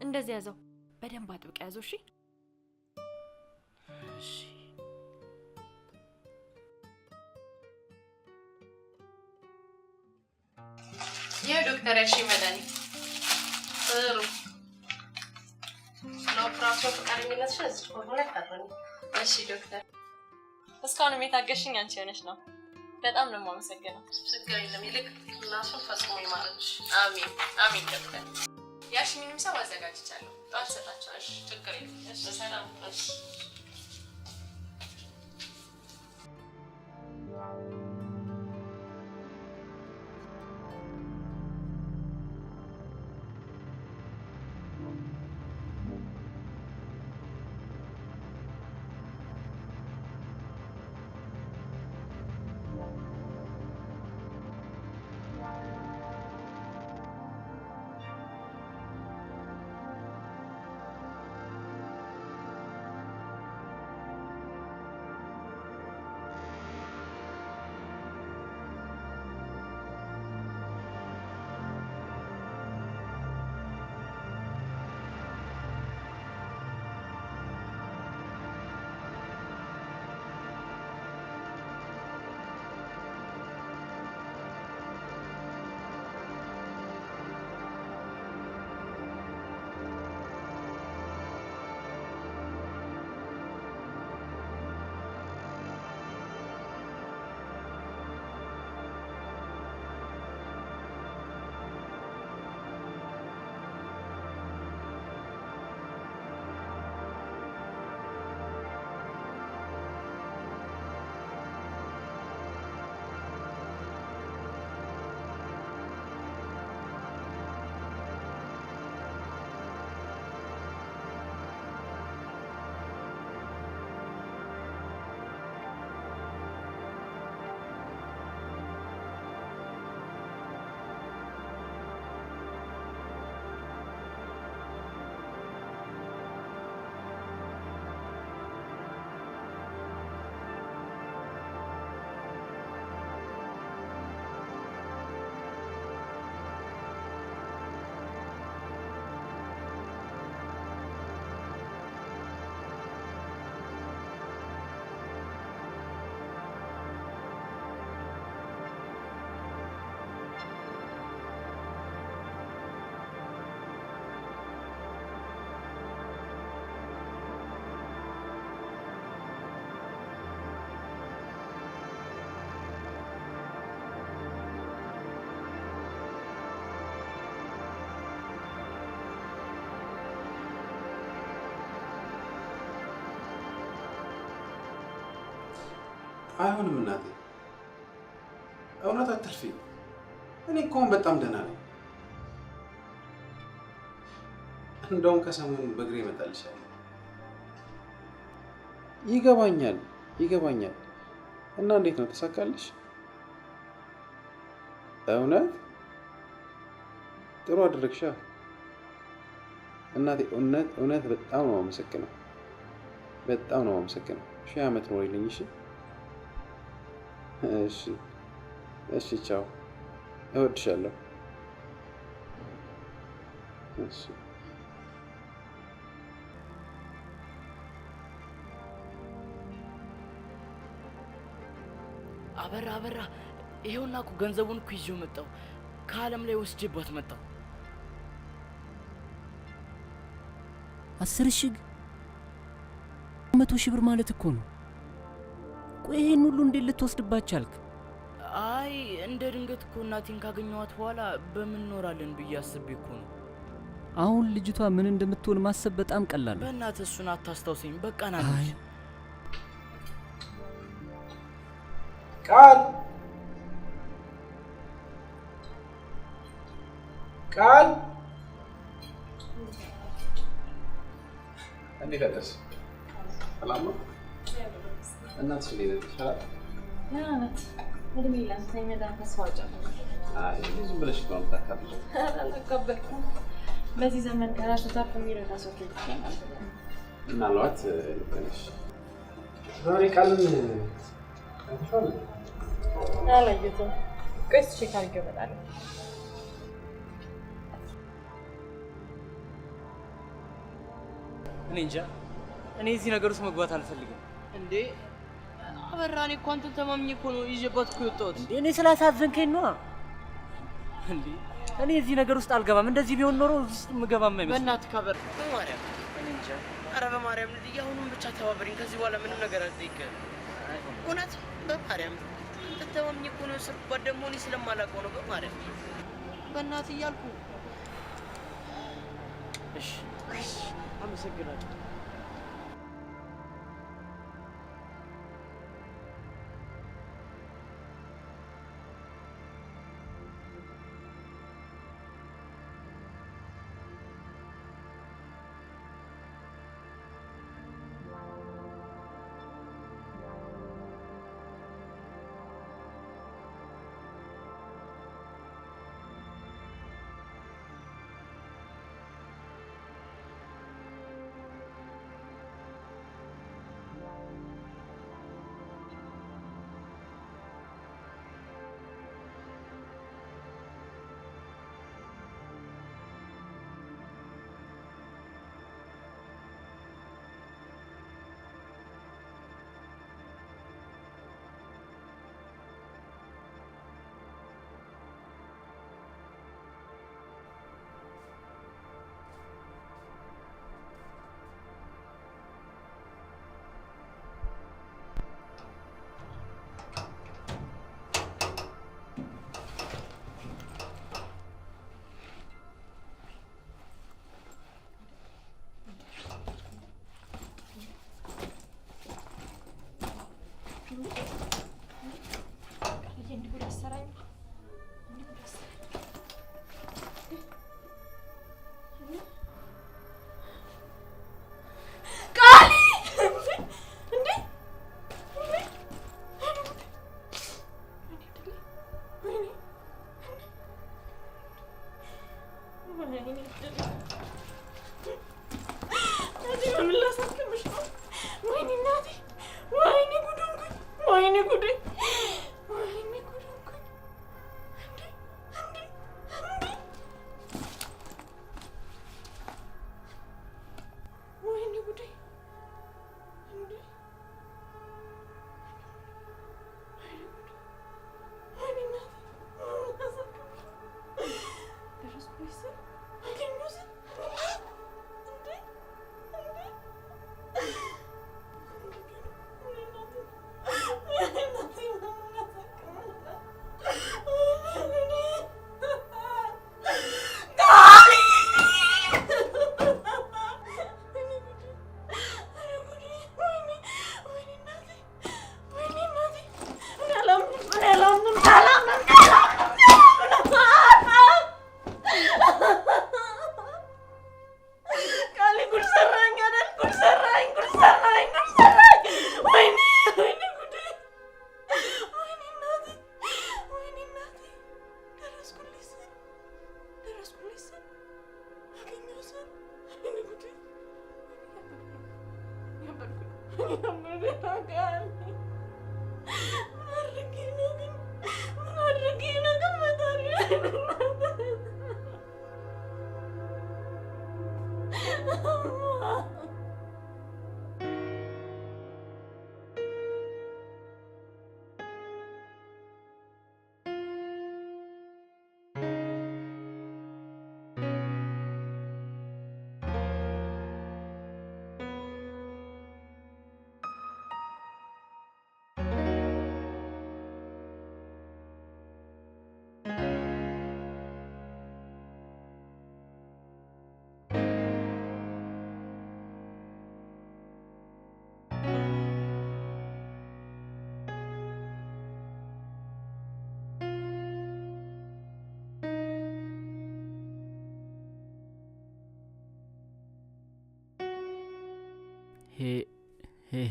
[SPEAKER 4] እንደዚህ ያዘው። በደንብ አጥብቀ ያዘው። እሺ
[SPEAKER 3] እሺ።
[SPEAKER 4] ይሄ ዶክተር ያሺ መድኃኒት ጥሩ ለኦፕራሲዮን ፈቃደኝነትሽ እዚህ ፎርም ላይ ታረኝ። እሺ ዶክተር፣ እስካሁንም የታገሽኝ አንቺ ሆነሽ ነው። በጣም ነው የማመሰግነው። ችግር የለም። ይልቅ ራሱን ፈጽሞ ይማረልሽ። አሜን አሜን ዶክተር። ያሽኝንም ሰው አዘጋጅቻለሁ። ጠዋት ሰጣቸዋለሁ። እሺ ችግር የለም። እሺ ሰላም። እሺ
[SPEAKER 9] አይሆንም እናቴ፣ እውነት አትልፊ። እኔ እኮ አሁን በጣም ደህና ነኝ። እንደውም ከሰሞኑ በእግሬ እመጣልሻለሁ። ይገባኛል ይገባኛል። እና እንዴት ነው ተሳካልሽ? እውነት ጥሩ አደረግሻ እናቴ። እውነት በጣም ነው የማመሰግነው። በጣም ነው የማመሰግነው። 1000 ዓመት ኖሪልኝ። እሺ እሺ እሺ፣ ቻው። እወድሻለሁ። እሺ
[SPEAKER 3] አበራ፣ ይሄውና እኮ ገንዘቡን እኮ ይዤው መጣሁ። ከዓለም ላይ ወስጄባት መጣሁ።
[SPEAKER 10] 10,000 100,000 ብር ማለት እኮ ነው። ቆይ ይሄን ሁሉ እንዴት ልትወስድባት ቻልክ?
[SPEAKER 3] አይ እንደ ድንገት እኮ እናቴን ካገኘኋት በኋላ በምን እኖራለን ብዬ አስቤ እኮ ነው።
[SPEAKER 10] አሁን ልጅቷ ምን እንደምትሆን ማሰብ በጣም ቀላል ነው።
[SPEAKER 3] በእናትህ እሱን አታስታውሰኝ። በቃ ና።
[SPEAKER 9] ቃል እንዴት አደርስ? ሰላም ነው? እናትሽ እንዴት ነች? ሰላም
[SPEAKER 11] ናት። እድሜ ላንተ የመዳን ተስፋ ጨምሮ።
[SPEAKER 9] አይ ዝም ብለሽ ነው የምታካብለው።
[SPEAKER 11] አላካበድኩም። በዚህ ዘመን ከራሱ ተርፎ የሚረዳ ሰው ይገኛል።
[SPEAKER 9] ምናልባት ልክ ነሽ። ዛሬ ቃልን
[SPEAKER 11] አላየሁትም። ቆይ እስኪ ቼክ አድርጌ እመጣለሁ።
[SPEAKER 3] እኔ እንጃ። እኔ እዚህ ነገር ውስጥ መግባት አልፈልግም። እንዴ አበራ፣ እኔ እኮ አንተን ተማምኜ እኮ ነው ይዤባት እኮ የወጣሁት።
[SPEAKER 10] እኔ ስላሳዘንከኝ ነው።
[SPEAKER 3] እንዴ እኔ እዚህ ነገር ውስጥ አልገባም። እንደዚህ ቢሆን ኖሮ ውስጥ ምገባም አይመስልም።
[SPEAKER 16] በእናትህ ከበር በማርያም እኔ እንጃ። ኧረ በማርያም ልጅ አሁንም ብቻ ተባበሪኝ። ከዚህ በኋላ ምንም ነገር አልጠይቅህም። እውነት በማርያም ተተወኝ እኮ ነው ስርባት ደግሞ እኔ ስለማላውቀው ነው። በማርያም በእናትህ እያልኩ እሺ አመሰግናለሁ።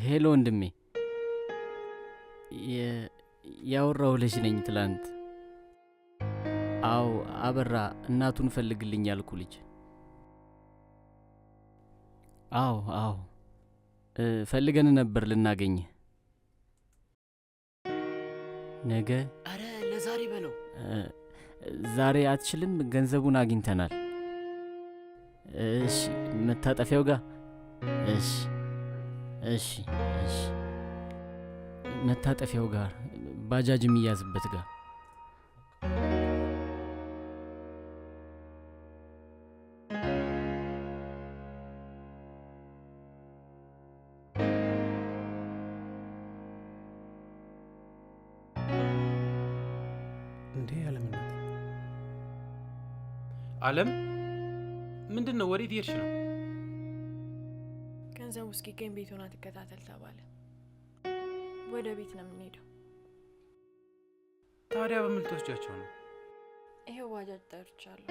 [SPEAKER 10] ሄሎ ወንድሜ፣ ያወራው ልጅ ነኝ ትላንት። አዎ አበራ፣ እናቱን ፈልግልኝ ያልኩ ልጅ። አዎ ፈልገን ነበር ልናገኝ ነገ።
[SPEAKER 3] አረ ለዛሬ በለው።
[SPEAKER 10] ዛሬ አትችልም? ገንዘቡን አግኝተናል። እሺ፣ መታጠፊያው ጋር። እሺ መታጠፊያው ጋር፣ ባጃጅ የሚያዝበት ጋር።
[SPEAKER 6] እንዴ አለምናት?
[SPEAKER 2] አለም ምንድን ነው? ወዴት ሄድሽ ነው?
[SPEAKER 11] ገንዘቡ እስኪገኝ ቤቱን አትከታተል ተባለ። ወደ ቤት ነው የምንሄደው።
[SPEAKER 6] ታዲያ በምን ልትወስጃቸው ነው?
[SPEAKER 11] ይሄው ባጃጅ ጠርቻለሁ።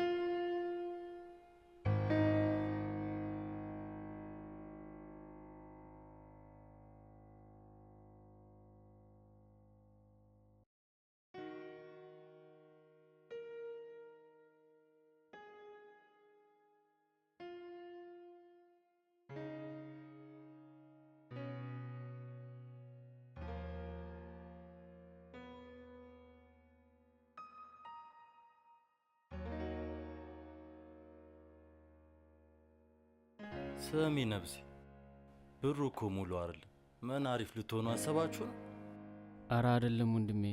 [SPEAKER 1] ስሚ ነብሴ፣ ብሩ እኮ ሙሉ አይደል? ምን አሪፍ ልትሆኑ አሰባችሁ ነው?
[SPEAKER 10] አረ አይደለም ወንድሜ።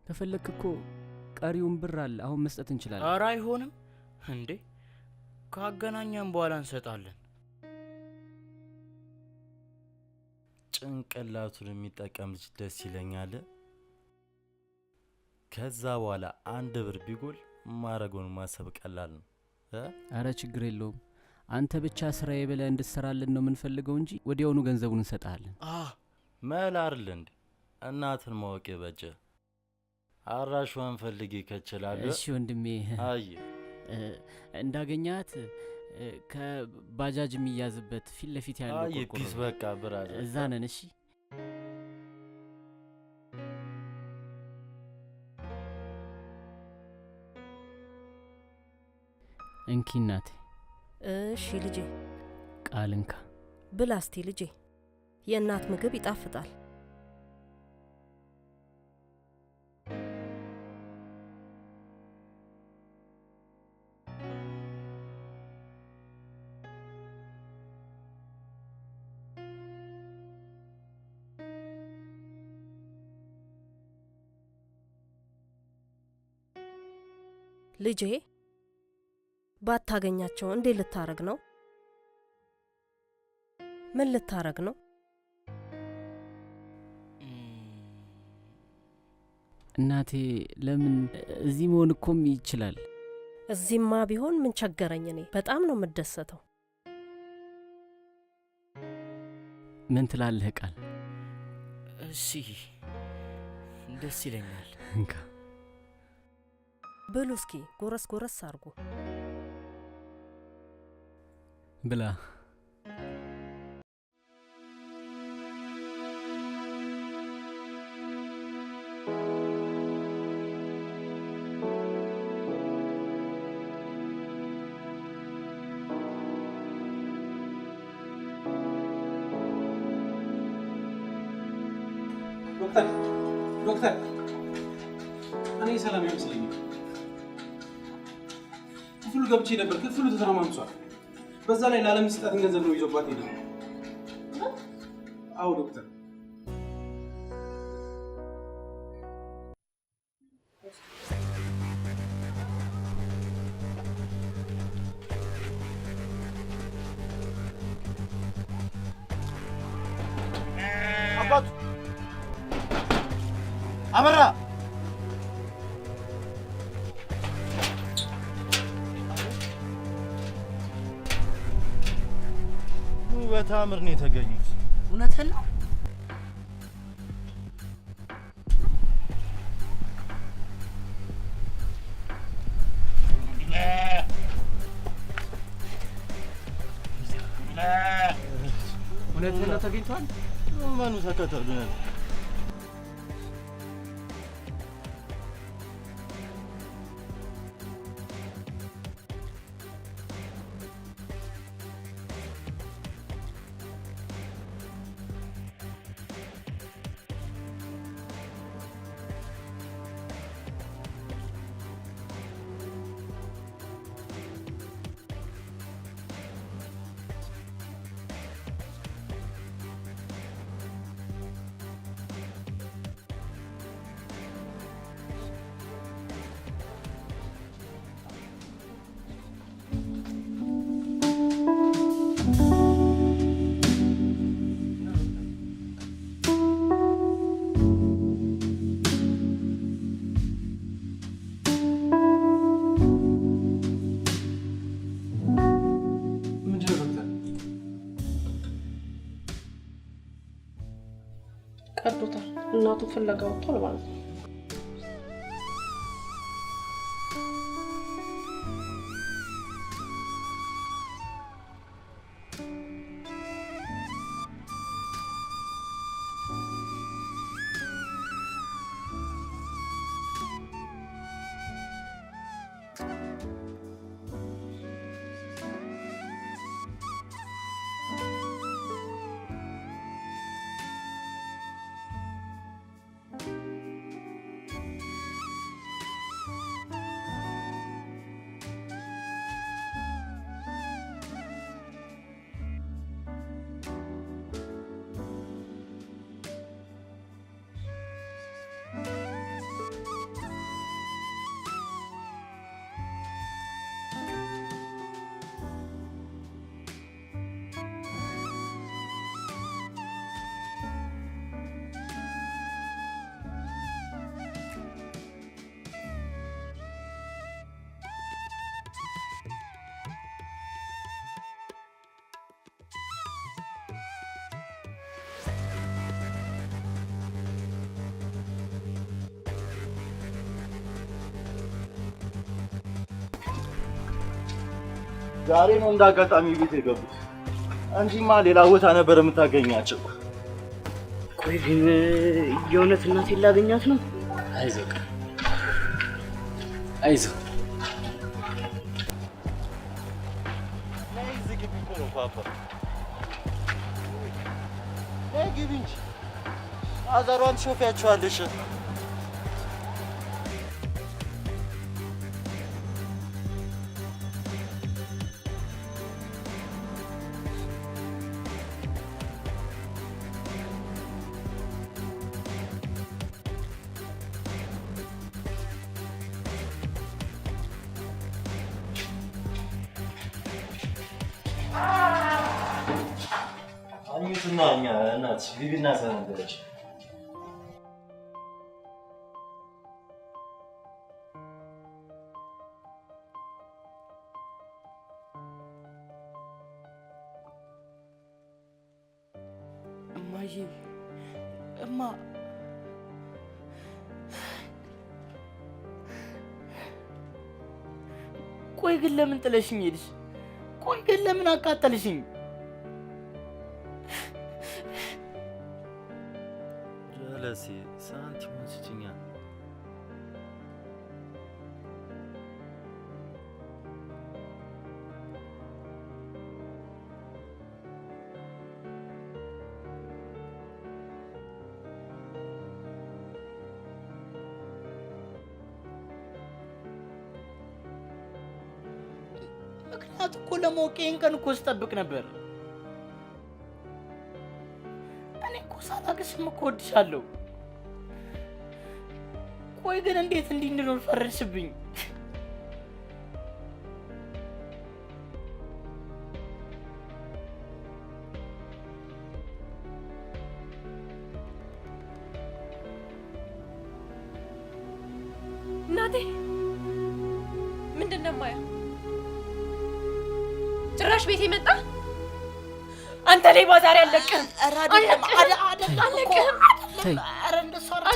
[SPEAKER 10] ከፈለክ እኮ ቀሪውን ብር አለ አሁን መስጠት እንችላለን።
[SPEAKER 3] አረ አይሆንም እንዴ፣ ካገናኛም በኋላ እንሰጣለን።
[SPEAKER 1] ጭንቅላቱን የሚጠቀም ልጅ ደስ ይለኛል። ከዛ በኋላ አንድ ብር ቢጎል ማረጉን ማሰብ ቀላል ነው።
[SPEAKER 10] አረ ችግር የለውም። አንተ ብቻ ስራዬ ብለህ እንድትሰራልን ነው የምንፈልገው እንጂ ወዲያውኑ ገንዘቡን እንሰጣለን።
[SPEAKER 1] መላ አይደል እንዴ? እናትን ማወቅ በጀ። አራሿን ፈልጊ ከችላለ።
[SPEAKER 10] እሺ ወንድሜ።
[SPEAKER 1] አይ
[SPEAKER 10] እንዳገኛት ከባጃጅ የሚያዝበት ፊት ለፊት ያለው
[SPEAKER 1] ቆርቆሮ። አይ ፒስ በቃ ብራዘር፣
[SPEAKER 10] እዛ ነን። እሺ እንኪ እናቴ።
[SPEAKER 17] እሺ ልጄ።
[SPEAKER 10] ቃል እንካ
[SPEAKER 17] ብላ እስቲ ልጄ፣ የእናት ምግብ ይጣፍጣል። ልጄ ባታገኛቸው እንዴት ልታረግ ነው? ምን ልታረግ ነው?
[SPEAKER 10] እናቴ ለምን እዚህ መሆን እኮም ይችላል።
[SPEAKER 17] እዚህማ ቢሆን ምን ቸገረኝ? እኔ በጣም ነው የምደሰተው።
[SPEAKER 10] ምን ትላለህ ቃል?
[SPEAKER 3] እሺ ደስ ይለኛል።
[SPEAKER 10] እንካ
[SPEAKER 17] ብሉ እስኪ፣ ጎረስ ጎረስ አርጉ።
[SPEAKER 10] ብላ።
[SPEAKER 5] ዶክተር እኔ ሰላም አይመስለኝም። ክፍሉ ገብቼ ነበር፣ ክፍሉ ተተረማምሷል። በዛ ላይ ለዓለም ስጣትን ገንዘብ ነው ይዞባት ሄደ። አዎ ዶክተር።
[SPEAKER 1] አባቱ አበራ በታምር ነው የተገኙት።
[SPEAKER 3] እውነትህን ነው?
[SPEAKER 2] እውነትህን ነው ተገኝቷል?
[SPEAKER 1] ማኑ ተከተሉን።
[SPEAKER 13] እናቱ ፍለጋ ወጥቷል ማለት ነው።
[SPEAKER 1] ዛሬ ነው እንዳጋጣሚ ቤት የገቡት እንጂማ ሌላ ቦታ ነበር የምታገኛቸው።
[SPEAKER 3] ቆይ ግን የእውነት እናቴን ላገኛት ነው?
[SPEAKER 10] አይዞህ አይዞህ።
[SPEAKER 1] እዚህ ግቢ እኮ ነው ፓፓ። ግቢ እንጂ አዛሯን ትሾፊያቸዋለሽ። አኝቱና እኛ እናት ቢቢና ሰነደች።
[SPEAKER 3] እማዬ እማ ቆይ ግን ለምን ጥለሽኝ ሄድሽ? ቆይ ግን ለምን አቃጠልሽኝ?
[SPEAKER 1] ጀለሴ ሳንቲሙን ስጭኛ።
[SPEAKER 3] ምክንያት እኮ ለማወቅ ይሄን ቀን እኮ ስጠብቅ ነበር። እኔ እኮ ሳላቅሽም እኮ እወድሻለሁ። ቆይ ግን እንዴት እንዲህ እንድኖር ፈረድሽብኝ?
[SPEAKER 11] እናቴ ምንድን ነው የማየው? ጭራሽ ቤቴ መጣ። አንተ ሌባ ዛሬ አለቅህም።
[SPEAKER 10] ተይ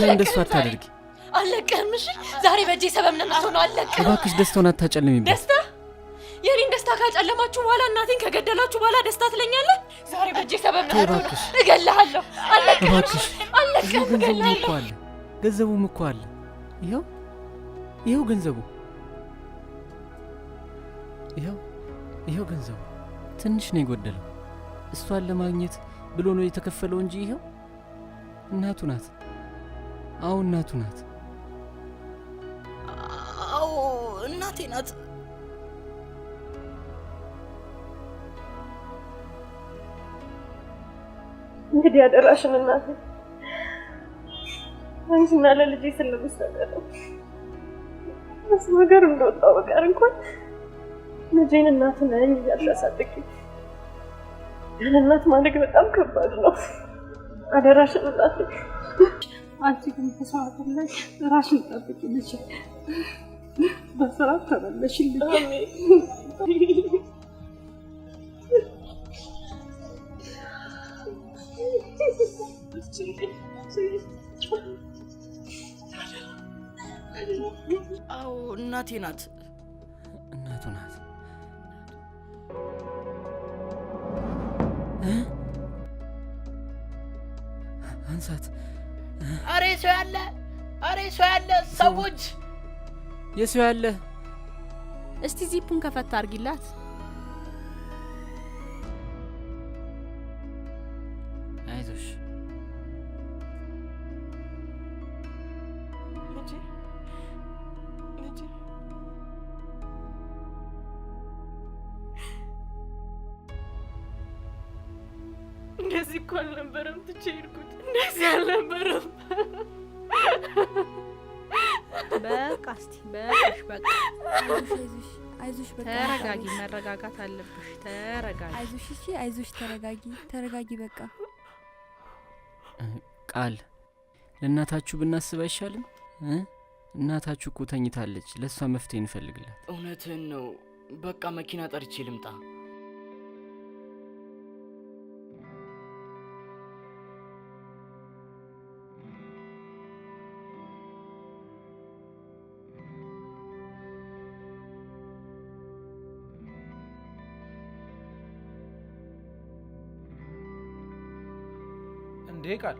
[SPEAKER 10] እንደሱ አታደርጊ።
[SPEAKER 11] አለቅህም። እሺ ዛሬ በእጄ ሰበብ ነው የምትሆነው። አለቅህም።
[SPEAKER 10] እባክሽ ደስታውን አታጨልሚብኝ።
[SPEAKER 11] ደስታ? የኔን ደስታ ካጨለማችሁ በኋላ እናቴን ከገደላችሁ በኋላ ደስታ ትለኛለህ? ዛሬ በእጄ ሰበብ ነው የምትሆነው። እገልሃለሁ። አለቅህም።
[SPEAKER 10] እባክሽ
[SPEAKER 11] አለቅህም። እገልሃለሁ።
[SPEAKER 10] ገንዘቡም እኮ አለ። ይኸው ገንዘቡ። ይኸው ገንዘቡ። ትንሽ ነው የጎደለው። እሷን ለማግኘት ብሎ ነው የተከፈለው እንጂ ይኸው እናቱ ናት። አዎ እናቱ ናት።
[SPEAKER 3] አዎ እናቴ ናት።
[SPEAKER 11] እንግዲህ አደራሽን እናቴ አንቺና ለልጄ ስለምሰጠው እሱ ነገር እንደወጣው በቀር እንኳን ልጄን እናት ነኝ እያልሽ አሳድጊ። ያለ እናት ማደግ በጣም ከባድ ነው። አደራሽን እናቴ። አንቺ ግን ተሰዋት ላይ ራስሽን ጠብቂ ልጄ። በሰላም ተመለሽልኝ። አሜን።
[SPEAKER 3] አዎ እናቴ ናት።
[SPEAKER 10] እናቱ ናት። አንሳት።
[SPEAKER 16] አሬ ሰው ያለ፣ አሬ ሰው ያለ፣ ሰዎች
[SPEAKER 10] የሰው ያለ።
[SPEAKER 7] እስቲ ዚፑን ከፈታ አርጊላት።
[SPEAKER 10] አይዞሽ
[SPEAKER 11] እንደዚህ እኮ አልነበረም ትቼ ሄድኩት። እንደዚህ አልነበረም።
[SPEAKER 7] በቃ እስቲ በቃሽ፣ በቃ
[SPEAKER 18] አይዞሽ፣ በቃ
[SPEAKER 7] ተረጋጊ። መረጋጋት አለብሽ። ተረጋጊ።
[SPEAKER 18] አይዞሽ፣ እሺ፣ አይዞሽ፣ ተረጋጊ፣ በቃ።
[SPEAKER 10] ቃል ለእናታችሁ ብናስብ አይሻልም? እናታችሁ እኮ ተኝታለች። ለእሷ መፍትሄ እንፈልግላት።
[SPEAKER 3] እውነትህን ነው። በቃ መኪና ጠርቼ ልምጣ።
[SPEAKER 6] እንዴ ቃል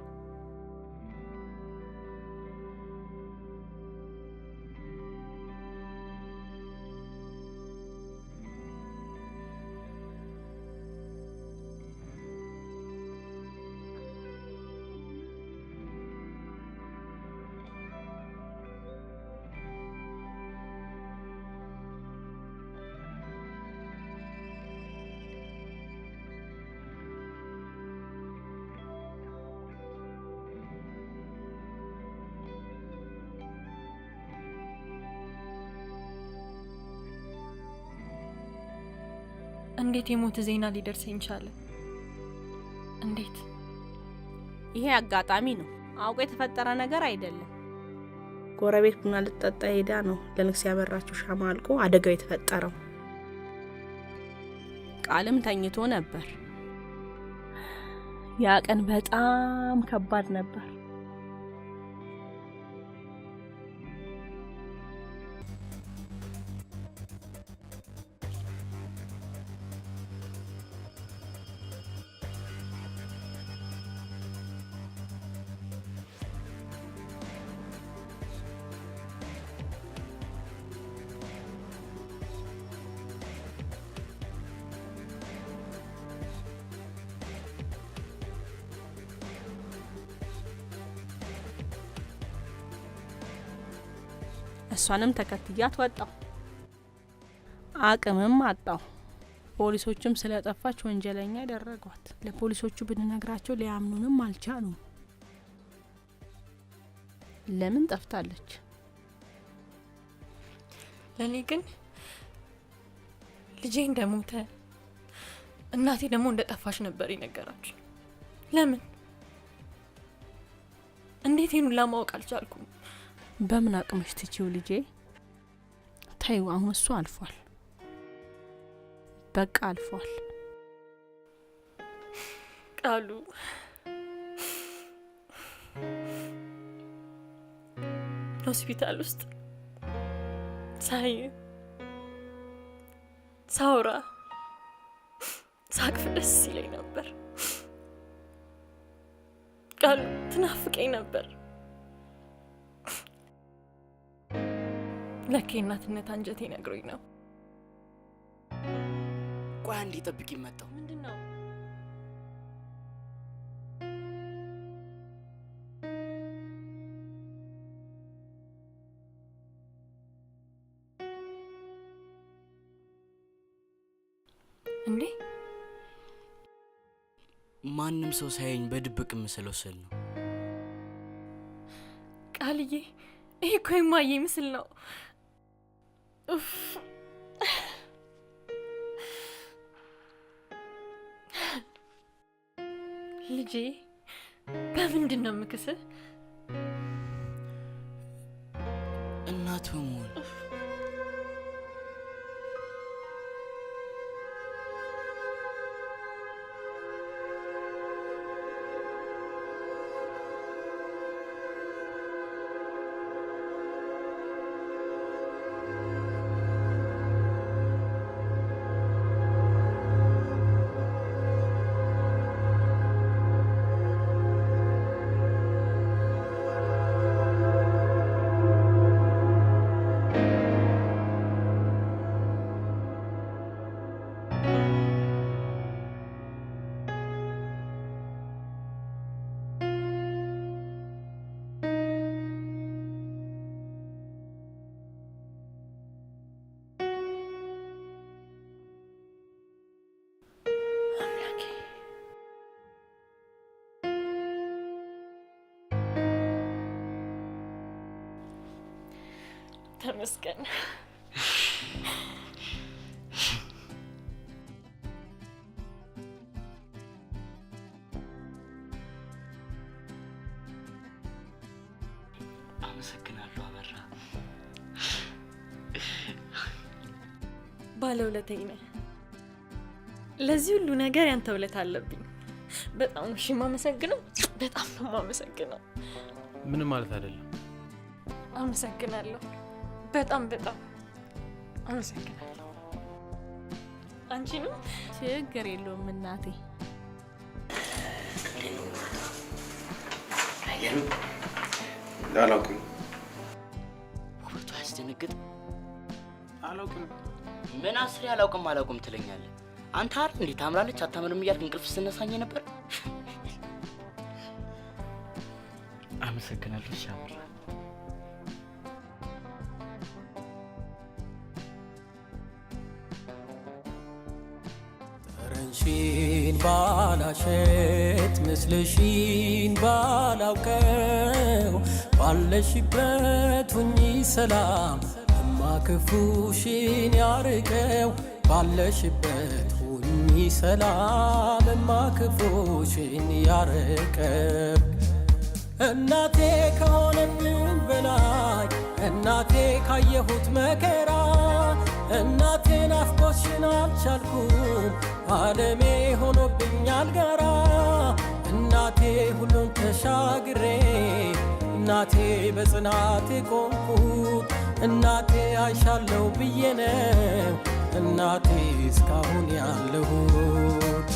[SPEAKER 11] እንዴት የሞት ዜና ሊደርሰኝ ቻለ? እንዴት?
[SPEAKER 7] ይሄ አጋጣሚ ነው። አውቆ የተፈጠረ ነገር አይደለም። ጎረቤት ቡና ልትጠጣ ሄዳ ነው ለንግስ ያበራችው ሻማ አልቆ አደጋው የተፈጠረው። ቃልም ተኝቶ ነበር። ያ ቀን በጣም ከባድ ነበር። እሷንም ተከትያት ወጣው። አቅምም አጣው። ፖሊሶችም ስለጠፋች ወንጀለኛ ያደረጓት። ለፖሊሶቹ ብንነግራቸው ሊያምኑንም አልቻሉም። ለምን ጠፍታለች?
[SPEAKER 11] ለኔ ግን ልጄ እንደሞተ እናቴ ደግሞ እንደጠፋች ነበር የነገራችሁ። ለምን? እንዴት ይሄን ሁላ ማወቅ አልቻልኩም?
[SPEAKER 7] በምን አቅመሽ ትቺው ልጄ? ታዩ አሁን እሱ አልፏል። በቃ አልፏል።
[SPEAKER 11] ቃሉ ሆስፒታል ውስጥ ሳውራ ሳቅፍ ደስ ይለኝ ነበር። ቃሉ ትናፍቀኝ ነበር። ለኬ እናትነት አንጀቴ ነግሮኝ ነው።
[SPEAKER 3] ቆይ አንዴ ጠብቂ፣ መጣው።
[SPEAKER 11] ምንድነው? እንዴ?
[SPEAKER 3] ማንም ሰው ሳይኝ በድብቅ ምስለው ስል ነው።
[SPEAKER 11] ቃልዬ፣ ይሄ እኮ የማዬ ምስል ነው። ኡፍ ልጄ፣ በምንድን ነው የምክስህ?
[SPEAKER 3] እናት በመሆን
[SPEAKER 4] ተመስገን።
[SPEAKER 3] አመሰግናለሁ አበራ።
[SPEAKER 4] ባለውለታዬ ነህ። ለዚህ ሁሉ ነገር ያንተ ውለታ አለብኝ። በጣም ነው የማመሰግነው። በጣም ነው የማመሰግነው።
[SPEAKER 2] ምንም ማለት አይደለም።
[SPEAKER 4] አመሰግናለሁ። በጣም አመሰግናለሁ። አንቺንም
[SPEAKER 7] ችግር የለውም እናቴ።
[SPEAKER 9] አላውቅም።
[SPEAKER 3] ውበቱ ያስደነግጥ።
[SPEAKER 2] አላውቅም።
[SPEAKER 3] ምን አስሬ አላውቅም ትለኛለህ? አንተ አይደል እንዴ ታምራለች አታምርም እያልክ እንቅልፍ ስነሳኝ ነበር። አመሰግናለሁ ሻምራ።
[SPEAKER 12] ጠረንሽን ባላሸት ምስልሽን ባላውቀው ባለሽበት ሁኚ ሰላም እማ ክፉሽን ያርቀው ባለሽበት ሁኚ ሰላም እማ ክፉሽን ያርቀው። እናቴ ከሆነምን በላይ እናቴ ካየሁት መከራ እናቴ ናፍቆትሽን አልቻልኩም ዓለሜ ሆኖብኛል ጋራ እናቴ ሁሉን ተሻግሬ እናቴ በጽናቴ ቆምኩት እናቴ አይሻለው ብዬ ነው እናቴ እስካሁን ያለሁት።